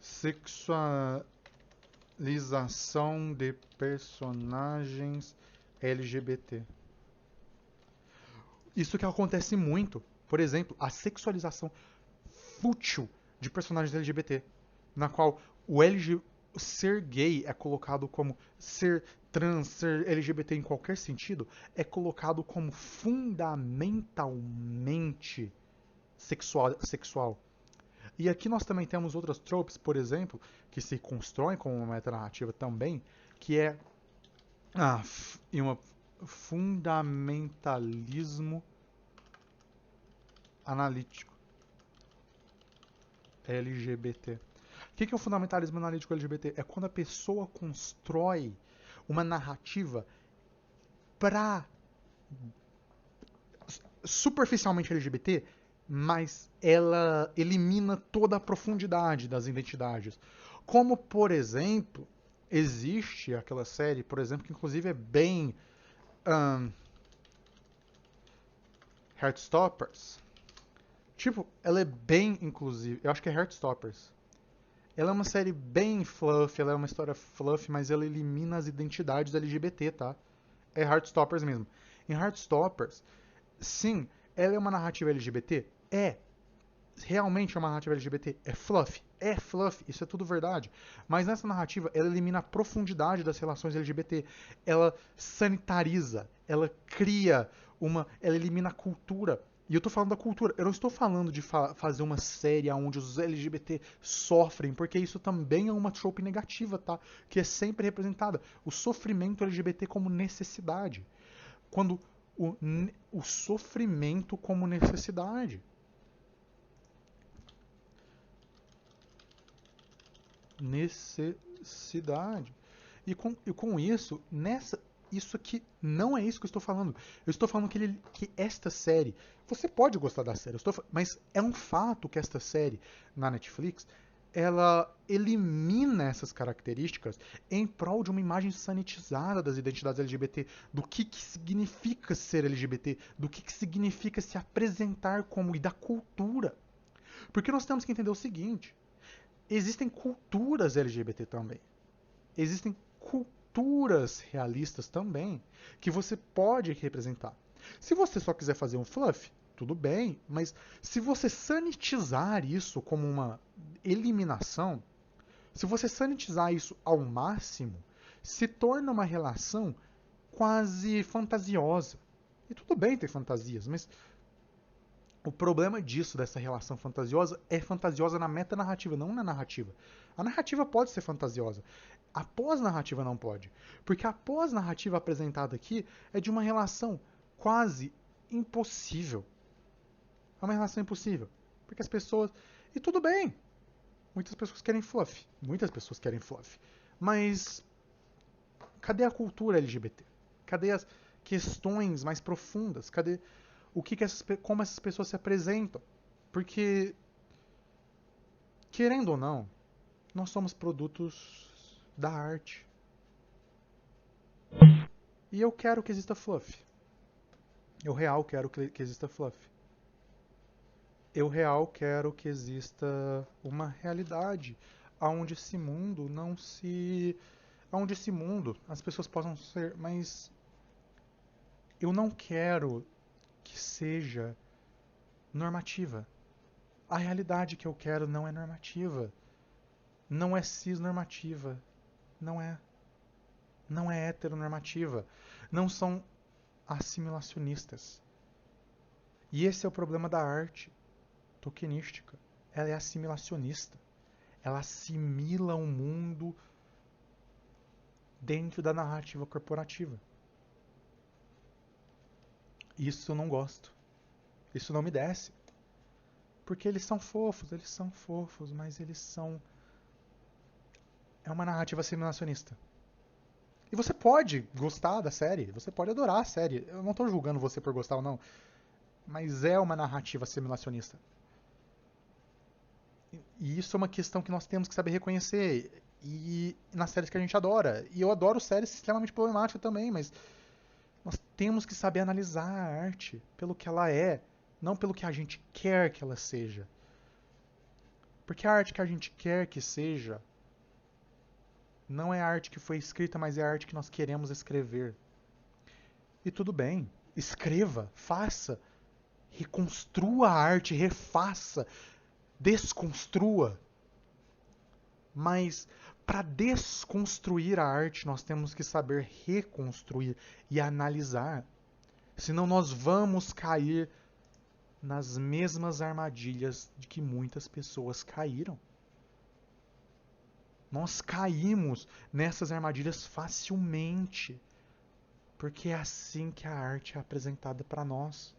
Sexualização de personagens LGBT. Isso que acontece muito. Por exemplo, a sexualização fútil de personagens LGBT. Na qual ser gay é colocado como ser trans, ser LGBT em qualquer sentido, é colocado como fundamentalmente sexual. E aqui nós também temos outras tropes, por exemplo, que se constroem como uma metanarrativa também, que é uma fundamentalismo analítico LGBT. O que é o fundamentalismo analítico LGBT? É quando a pessoa constrói uma narrativa para superficialmente LGBT, mas ela elimina toda a profundidade das identidades. Como, por exemplo, existe aquela série, por exemplo, que inclusive é bem Heartstoppers. Tipo, ela é bem, inclusive, eu acho que é Heartstoppers. Ela é uma série bem fluff, ela é uma história fluff, mas ela elimina as identidades LGBT, tá? É Heartstoppers mesmo. Em Heartstoppers, sim, ela é uma narrativa LGBT? É. Realmente é uma narrativa LGBT? É fluff. É fluff, isso é tudo verdade. Mas nessa narrativa, ela elimina a profundidade das relações LGBT. Ela sanitariza, ela cria ela elimina a cultura. E eu tô falando da cultura. Eu não estou falando de fazer uma série onde os LGBT sofrem, porque isso também é uma trope negativa, tá? Que é sempre representada. O sofrimento LGBT como necessidade. Quando o sofrimento como necessidade. Necessidade. E com isso, isso aqui não é isso que eu estou falando. Eu estou falando que esta série, você pode gostar da série, mas é um fato que esta série na Netflix, ela elimina essas características em prol de uma imagem sanitizada das identidades LGBT, do que significa ser LGBT, do que significa se apresentar como e da cultura. Porque nós temos que entender o seguinte: existem culturas LGBT também. Existem culturas realistas também que você pode representar. Se você só quiser fazer um fluff, tudo bem, mas se você sanitizar isso como uma eliminação, se você sanitizar isso ao máximo, se torna uma relação quase fantasiosa. E tudo bem ter fantasias, mas o problema disso, dessa relação fantasiosa, é fantasiosa na metanarrativa, não na narrativa. A narrativa pode ser fantasiosa. A pós-narrativa não pode. Porque a pós-narrativa apresentada aqui é de uma relação quase impossível. É uma relação impossível. Porque as pessoas... E tudo bem. Muitas pessoas querem fluff. Muitas pessoas querem fluff. Mas... cadê a cultura LGBT? Cadê as questões mais profundas? Cadê como essas pessoas se apresentam? Porque, querendo ou não, nós somos produtos da arte. E eu quero que exista fluff. Eu real quero que exista fluff. Eu real quero que exista uma realidade onde esse mundo não se... onde esse mundo as pessoas possam ser, mas eu não quero que seja normativa. A realidade que eu quero não é normativa. Não é cisnormativa. Não é. Não é heteronormativa. Não são assimilacionistas. E esse é o problema da arte tokenística. Ela é assimilacionista. Ela assimila o mundo dentro da narrativa corporativa. Isso eu não gosto. Isso não me desce. Porque eles são fofos, mas eles são... é uma narrativa assimilacionista. E você pode gostar da série, você pode adorar a série. Eu não estou julgando você por gostar ou não. Mas é uma narrativa assimilacionista. E isso é uma questão que nós temos que saber reconhecer. E nas séries que a gente adora. E eu adoro séries extremamente problemáticas também, mas nós temos que saber analisar a arte pelo que ela é, não pelo que a gente quer que ela seja. Porque a arte que a gente quer que seja não é a arte que foi escrita, mas é a arte que nós queremos escrever. E tudo bem, escreva, faça, reconstrua a arte, refaça, desconstrua. Mas para desconstruir a arte, nós temos que saber reconstruir e analisar. Senão nós vamos cair nas mesmas armadilhas de que muitas pessoas caíram. Nós caímos nessas armadilhas facilmente, porque é assim que a arte é apresentada para nós.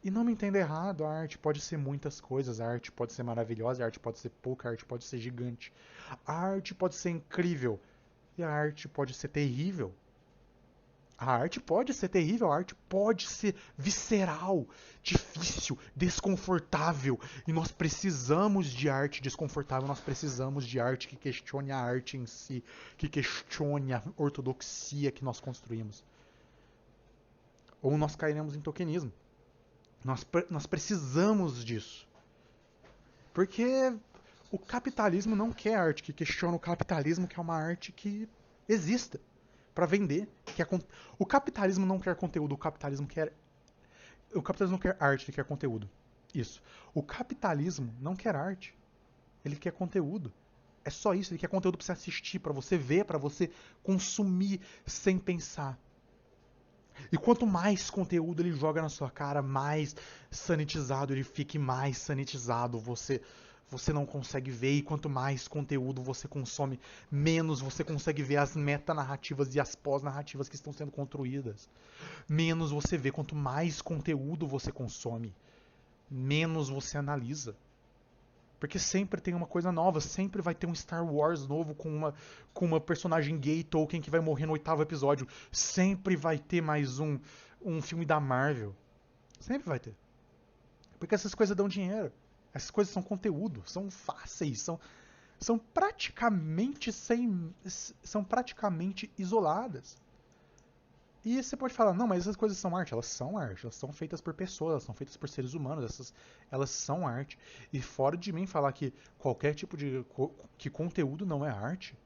E não me entenda errado, a arte pode ser muitas coisas, a arte pode ser maravilhosa, a arte pode ser pouca, a arte pode ser gigante. A arte pode ser incrível e a arte pode ser terrível. A arte pode ser terrível, a arte pode ser visceral, difícil, desconfortável. E nós precisamos de arte desconfortável, nós precisamos de arte que questione a arte em si, que questione a ortodoxia que nós construímos. Ou nós cairemos em tokenismo. Nós precisamos disso. Porque o capitalismo não quer arte que questiona o capitalismo, que é uma arte que exista para vender. O capitalismo não quer conteúdo, o capitalismo não quer arte, ele quer conteúdo. Isso. O capitalismo não quer arte, ele quer conteúdo. É só isso, ele quer conteúdo para você assistir, para você ver, para você consumir sem pensar. E quanto mais conteúdo ele joga na sua cara, mais sanitizado ele fica e mais sanitizado você não consegue ver. E quanto mais conteúdo você consome, menos você consegue ver as metanarrativas e as pós-narrativas que estão sendo construídas. Menos você vê. Quanto mais conteúdo você consome, menos você analisa. Porque sempre tem uma coisa nova, sempre vai ter um Star Wars novo com uma personagem gay Tolkien que vai morrer no 8º episódio. Sempre vai ter mais um filme da Marvel. Sempre vai ter. Porque essas coisas dão dinheiro. Essas coisas são conteúdo, são fáceis, são praticamente são praticamente isoladas. E você pode falar, não, mas essas coisas são arte. Elas são feitas por pessoas, elas são feitas por seres humanos, elas são arte. E fora de mim falar que qualquer tipo de que conteúdo não é arte,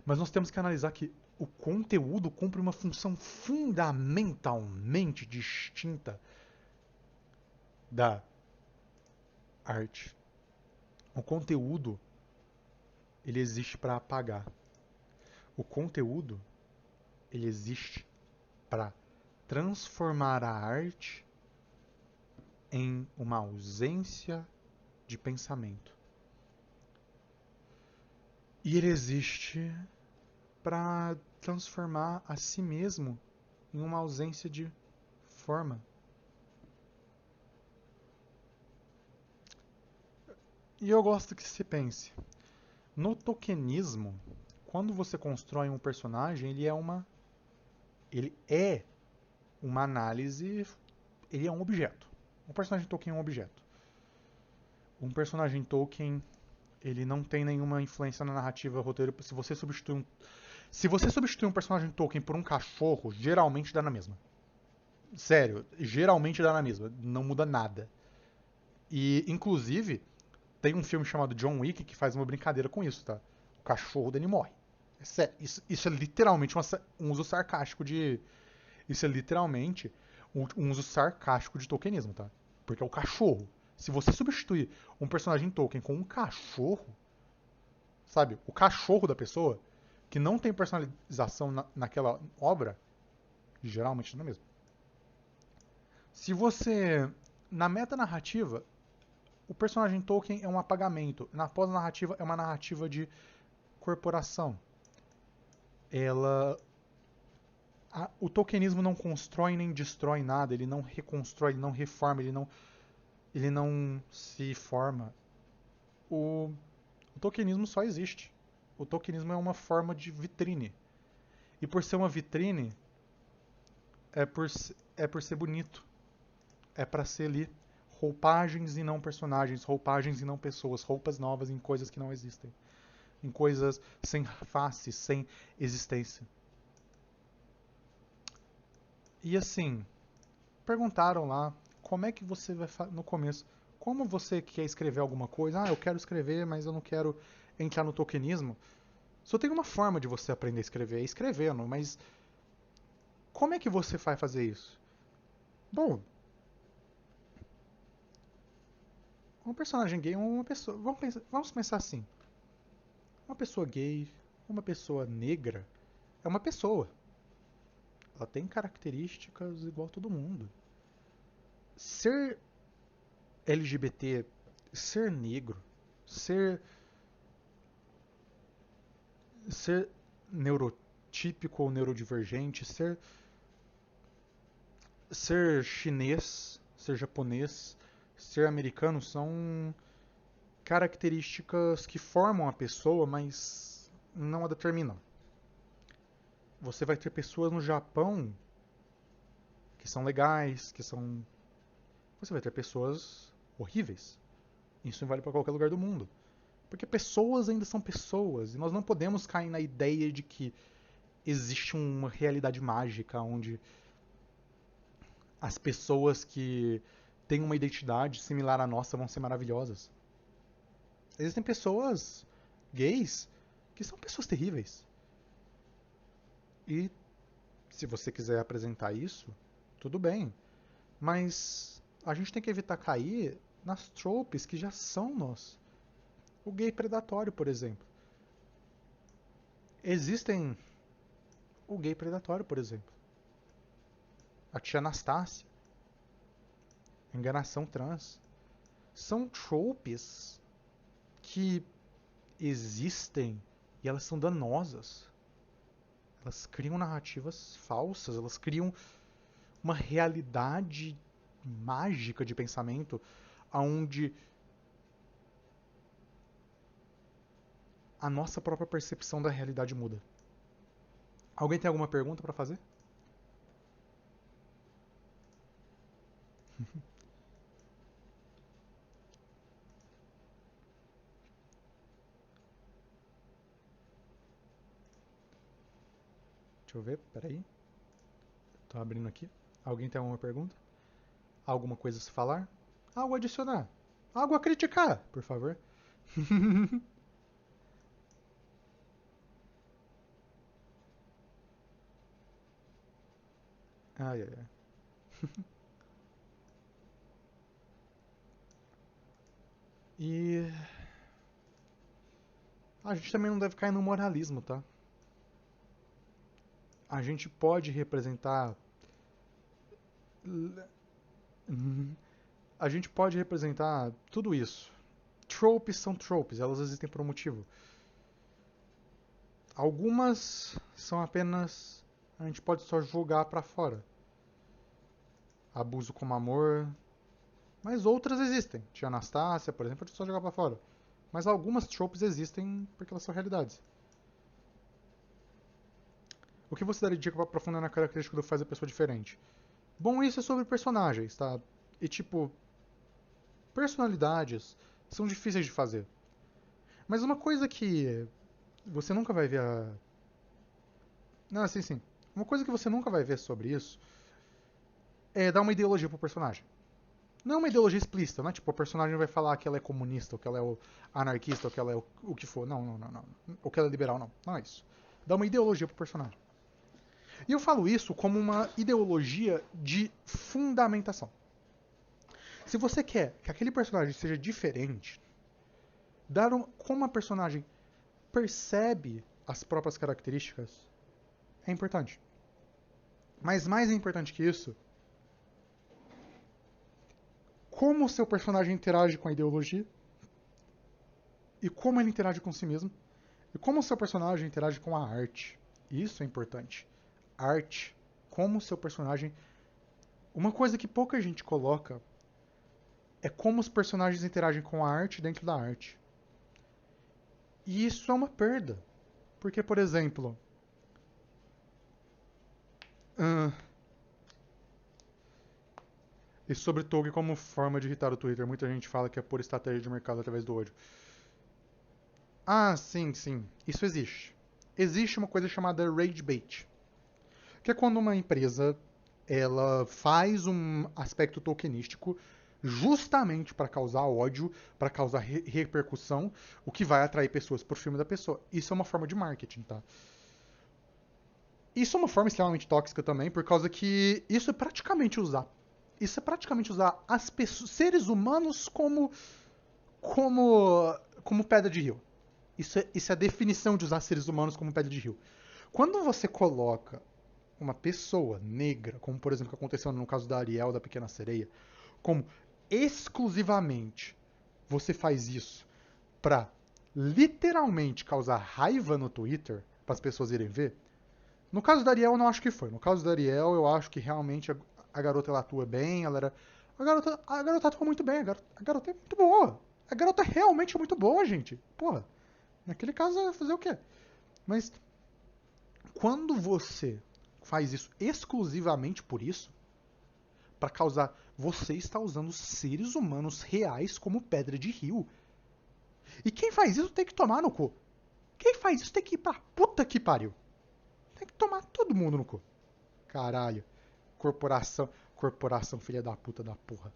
mas nós temos que analisar que o conteúdo cumpre uma função fundamentalmente distinta da arte. O conteúdo, ele existe para apagar. O conteúdo, ele existe para transformar a arte em uma ausência de pensamento. E ele existe para transformar a si mesmo em uma ausência de forma. E eu gosto que se pense. No tokenismo, quando você constrói um personagem, ele é uma análise, ele é um objeto. Um personagem Tolkien é um objeto. Um personagem Tolkien, ele não tem nenhuma influência na narrativa roteiro. Se você substituir um personagem Tolkien por um cachorro, geralmente dá na mesma. Sério, geralmente dá na mesma. Não muda nada. E, inclusive, tem um filme chamado John Wick que faz uma brincadeira com isso, tá? O cachorro dele morre. É sério, isso é literalmente um uso sarcástico de. Isso é literalmente um uso sarcástico de tokenismo, tá? Porque é o cachorro. Se você substituir um personagem Tolkien com um cachorro, sabe? O cachorro da pessoa, que não tem personalização naquela obra, geralmente não é mesmo. Se você. Na meta-narrativa, o personagem Tolkien é um apagamento. Na pós-narrativa, é uma narrativa de corporação. O Tolkienismo não constrói nem destrói nada, ele não reconstrói, ele não reforma, ele não se forma. O Tolkienismo só existe. O Tolkienismo é uma forma de vitrine. E por ser uma vitrine, é por ser bonito. É para ser ali roupagens e não personagens, roupagens e não pessoas, roupas novas em coisas que não existem. Em coisas sem face, sem existência. E assim, perguntaram lá, como é que você vai no começo, como você quer escrever alguma coisa? Ah, eu quero escrever, mas eu não quero entrar no tokenismo. Só tem uma forma de você aprender a escrever, é escrevendo, mas como é que você vai fazer isso? Bom, um personagem gay é uma pessoa. Vamos pensar assim. Uma pessoa gay, uma pessoa negra, é uma pessoa. Ela tem características igual a todo mundo. Ser LGBT, ser negro, ser neurotípico ou neurodivergente, ser chinês, ser japonês, ser americano são características que formam a pessoa, mas não a determinam. Você vai ter pessoas no Japão que são legais, que são. Você vai ter pessoas horríveis. Isso vale para qualquer lugar do mundo. Porque pessoas ainda são pessoas. E nós não podemos cair na ideia de que existe uma realidade mágica onde as pessoas que têm uma identidade similar à nossa vão ser maravilhosas. Existem pessoas gays que são pessoas terríveis. E se você quiser apresentar isso, tudo bem. Mas a gente tem que evitar cair nas tropes que já são nós. O gay predatório, por exemplo. Existem o gay predatório, por exemplo. A tia Anastácia. A enganação trans. São tropes que existem e elas são danosas. Elas criam narrativas falsas, elas criam uma realidade mágica de pensamento onde a nossa própria percepção da realidade muda. Alguém tem alguma pergunta para fazer? Deixa eu ver, peraí. Tô abrindo aqui. Alguém tem alguma pergunta? Alguma coisa a se falar? Algo a adicionar? Algo a criticar, por favor. Ai, ai, ai. E a gente também não deve cair no moralismo, tá? A gente pode representar. A gente pode representar tudo isso. Tropes são tropes, elas existem por um motivo. Algumas são apenas. A gente pode só jogar pra fora. Abuso como amor. Mas outras existem. Tia Anastácia, por exemplo, a gente só jogar pra fora. Mas algumas tropes existem porque elas são realidades. O que você daria de dica pra aprofundar na característica do que faz a pessoa diferente? Bom, isso é sobre personagens, tá? E tipo, personalidades são difíceis de fazer. Mas uma coisa que você nunca vai ver a... Não, sim. Uma coisa que você nunca vai ver sobre isso é dar uma ideologia pro personagem. Não é uma ideologia explícita, não é tipo, o personagem vai falar que ela é comunista, ou que ela é anarquista, ou que ela é o que for. Não. Ou que ela é liberal, não. Não é isso. Dá uma ideologia pro personagem. E eu falo isso como uma ideologia de fundamentação. Se você quer que aquele personagem seja diferente, como a personagem percebe as próprias características é importante. Mas mais importante que isso, como o seu personagem interage com a ideologia e como ele interage com si mesmo e como o seu personagem interage com a arte. Isso é importante. Arte, como o seu personagem... Uma coisa que pouca gente coloca é como os personagens interagem com a arte dentro da arte. E isso é uma perda. Porque, por exemplo... E sobre Tolkien como forma de irritar o Twitter. Muita gente fala que é por estratégia de mercado através do ódio. Ah, sim. Isso existe. Existe uma coisa chamada rage bait. Que é quando uma empresa ela faz um aspecto tokenístico justamente para causar ódio, para causar repercussão, o que vai atrair pessoas pro filme da pessoa. Isso é uma forma de marketing, tá? Isso é uma forma extremamente tóxica também, por causa que isso é praticamente usar as pessoas, seres humanos como pedra de rio. Isso é a definição de usar seres humanos como pedra de rio. Quando você coloca uma pessoa negra, como por exemplo aconteceu no caso da Ariel, da Pequena Sereia, como exclusivamente você faz isso pra literalmente causar raiva no Twitter, para as pessoas irem ver. No caso da Ariel, eu não acho que foi. No caso da Ariel, eu acho que realmente a garota ela atua bem, ela era. A garota atua muito bem, a garota é muito boa. A garota realmente é muito boa, gente. Porra, naquele caso, fazer o quê? Mas quando você faz isso exclusivamente por isso, para causar. Você está usando seres humanos reais como pedra de rio. E quem faz isso tem que tomar no cu. Quem faz isso tem que ir pra puta que pariu. Tem que tomar todo mundo no cu. Caralho. Corporação filha da puta da porra.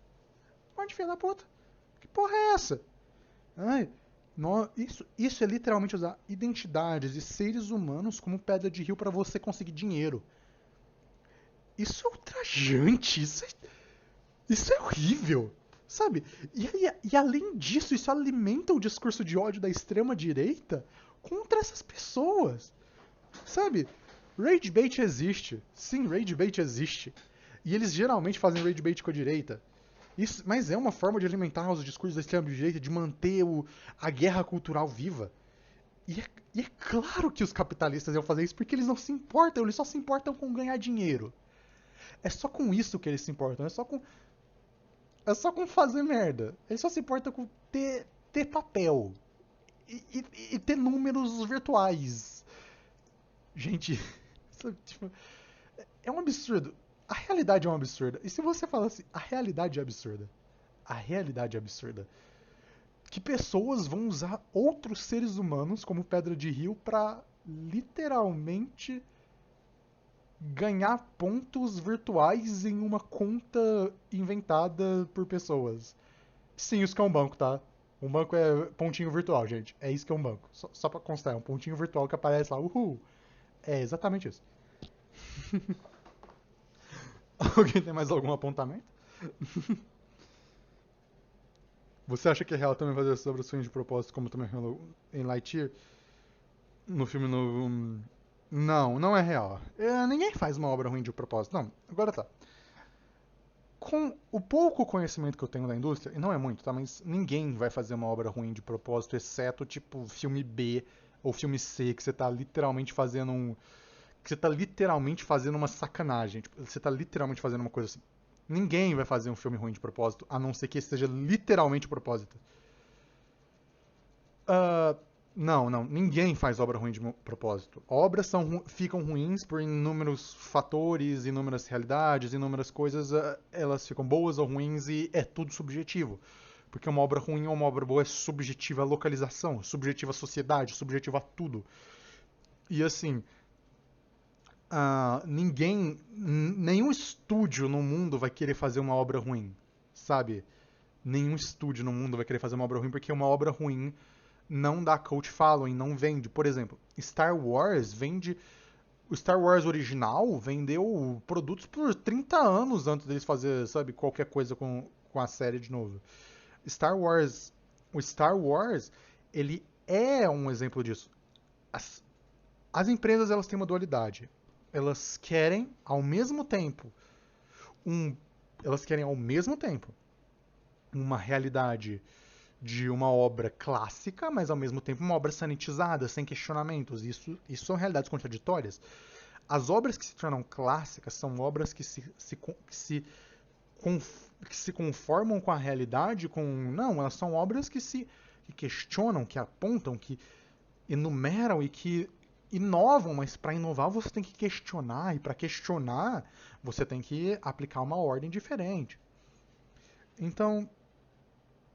Onde filha da puta? Que porra é essa? Ai, isso é literalmente usar identidades e seres humanos como pedra de rio para você conseguir dinheiro. Isso é ultrajante. Isso é horrível. Sabe? E além disso, isso alimenta o discurso de ódio da extrema-direita contra essas pessoas. Sabe? Rage bait existe. Sim, rage bait existe. E eles geralmente fazem rage bait com a direita. Isso, mas é uma forma de alimentar os discursos da extrema-direita, de manter a guerra cultural viva. E é claro que os capitalistas iam fazer isso porque eles não se importam, eles só se importam com ganhar dinheiro. É só com isso que eles se importam, é só com fazer merda. Eles só se importam com ter papel. e ter números virtuais. Gente, tipo, é um absurdo. A realidade é um absurdo. E se você fala assim, a realidade é absurda. A realidade é absurda. Que pessoas vão usar outros seres humanos como pedra de rio pra literalmente ganhar pontos virtuais em uma conta inventada por pessoas. Sim, isso que é um banco, tá? Um banco é pontinho virtual, gente. É isso que é um banco. Só pra constar, é um pontinho virtual que aparece lá. Uhul. É exatamente isso. Alguém tem mais algum apontamento? Você acha que é real também fazer sobre os fins de propósito, como também rolou em Lightyear? No filme novo. Não, não é real. Ninguém faz uma obra ruim de propósito. Não, agora tá. Com o pouco conhecimento que eu tenho da indústria, e não é muito, tá? Mas ninguém vai fazer uma obra ruim de propósito, exceto, tipo, filme B ou filme C, que você tá literalmente fazendo um. Que você tá literalmente fazendo uma sacanagem. Tipo, você tá literalmente fazendo uma coisa assim. Ninguém vai fazer um filme ruim de propósito, a não ser que esse seja literalmente propósito. Ah, não, não. Ninguém faz obra ruim de propósito. Obras ficam ruins por inúmeros fatores, inúmeras realidades, inúmeras coisas. Elas ficam boas ou ruins e é tudo subjetivo. Porque uma obra ruim ou uma obra boa é subjetiva à localização, subjetiva à sociedade, subjetiva a tudo. E assim, nenhum estúdio no mundo vai querer fazer uma obra ruim, sabe? Nenhum estúdio no mundo vai querer fazer uma obra ruim porque uma obra ruim não dá cult following, não vende. Por exemplo, Star Wars vende. O Star Wars original vendeu produtos por 30 anos antes deles fazer, sabe, qualquer coisa com a série de novo. Star Wars. O Star Wars, ele é um exemplo disso. As, as empresas elas têm uma dualidade. Elas querem ao mesmo tempo um. Elas querem ao mesmo tempo uma realidade de uma obra clássica, mas ao mesmo tempo uma obra sanitizada, sem questionamentos. Isso são realidades contraditórias. As obras que se tornam clássicas são obras que se conformam com a realidade, com. Não, elas são obras que questionam, que apontam, que enumeram e que inovam, mas para inovar você tem que questionar, e para questionar você tem que aplicar uma ordem diferente. Então,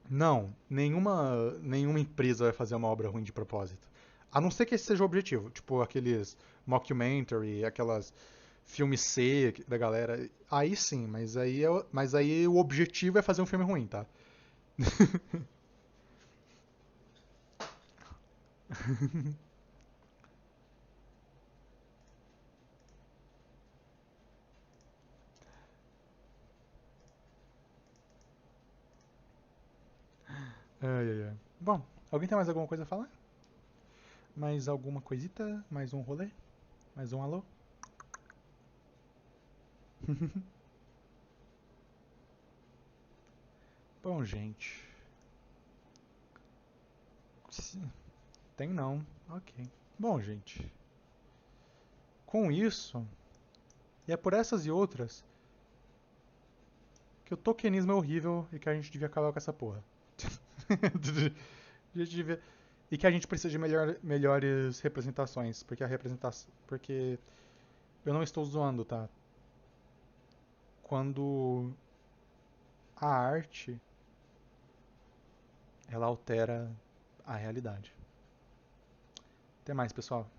não, nenhuma empresa vai fazer uma obra ruim de propósito. A não ser que esse seja o objetivo. Tipo aqueles mockumentary, aquelas filme C da galera. Aí sim, mas aí o objetivo é fazer um filme ruim, tá? Ai, ai, ai. Bom, alguém tem mais alguma coisa a falar? Mais alguma coisita? Mais um rolê? Mais um alô? Bom, gente. Tem não. Ok. Bom, gente. Com isso, e é por essas e outras que o tokenismo é horrível e que a gente devia acabar com essa porra. A gente devia... E que a gente precisa de melhores representações, porque a representação, porque eu não estou zoando, tá? Quando a arte ela altera a realidade. Até mais, pessoal.